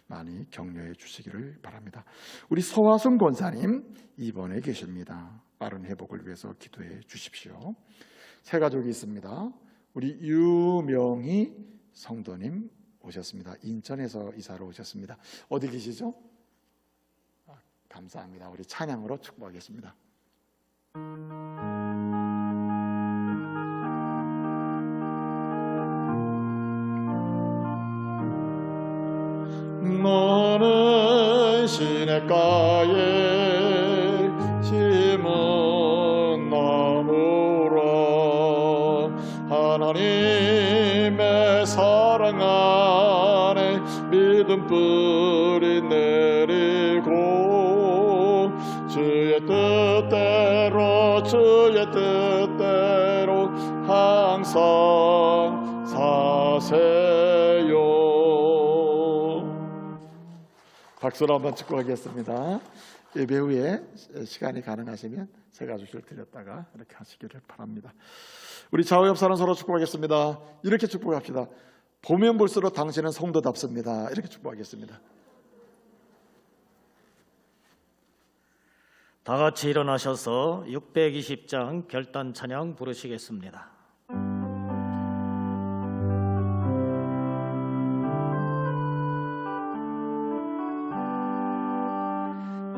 많이 격려해 주시기를 바랍니다. 우리 서화순 권사님 입원해 계십니다. 빠른 회복을 위해서 기도해 주십시오. 새 가족이 있습니다. 우리 유명희 성도님 오셨습니다. 인천에서 이사로 오셨습니다. 어디 계시죠? 감사합니다. 우리 찬양으로 축복하겠습니다. 너는 시냇가에 심은 나무라 하나님의 사랑 안에 믿음 뿌리 내리고 주의 뜻대로 항상 사세요. 박수로 한번 축복하겠습니다. 예배 후에 시간이 가능하시면 새가족을 드렸다가 이렇게 하시기를 바랍니다. 우리 좌우 옆 사람 서로 축복하겠습니다. 이렇게 축복합시다. 보면 볼수록 당신은 성도답습니다. 이렇게 축복하겠습니다. 다 같이 일어나셔서 620장 결단 찬양 부르시겠습니다.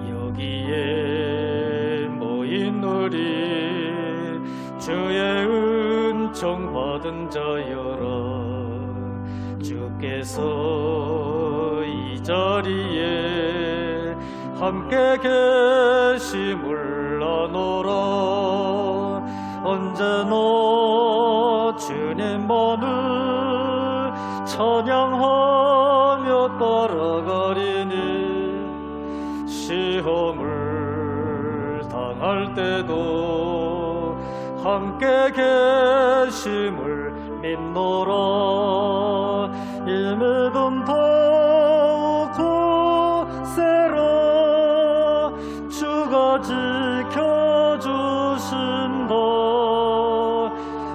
여기에 모인 우리 주의 은총 받은 자여라. 주께서 이 자리에 함께 계심을 아노라. 언제나 주님만을 찬양하며 따라가리니 시험을 당할 때도 함께 계심을 믿노라. 이 믿음 더욱 굳세라. 주가 지켜주신다.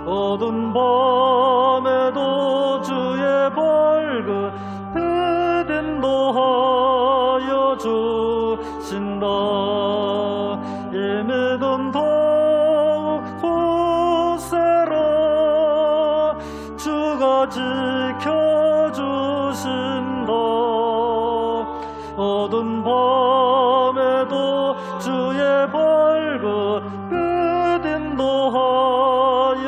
어두운 밤에도 주의 밝은 믿음도 하여 주신다. 이 믿음 더욱 어두운 밤에도 주의 밝은 빛 인도하여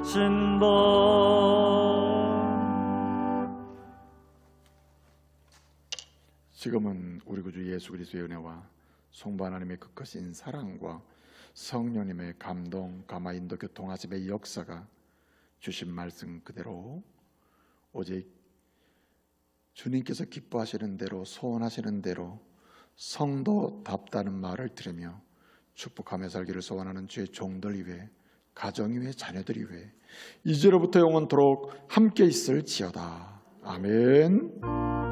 주신다. 지금은 우리 구주 예수 그리스도의 은혜와 성부 하나님의 그 크신 사랑과 성령님의 감동, 감화, 인도, 교통하심의 역사가 주신 말씀 그대로 오직 주님께서 기뻐하시는 대로, 소원하시는 대로 성도답다는 말을 들으며 축복하며 살기를 소원하는 주의 종들 위해, 가정 위해, 자녀들 위해 이제로부터 영원토록 함께 있을지어다. 아멘.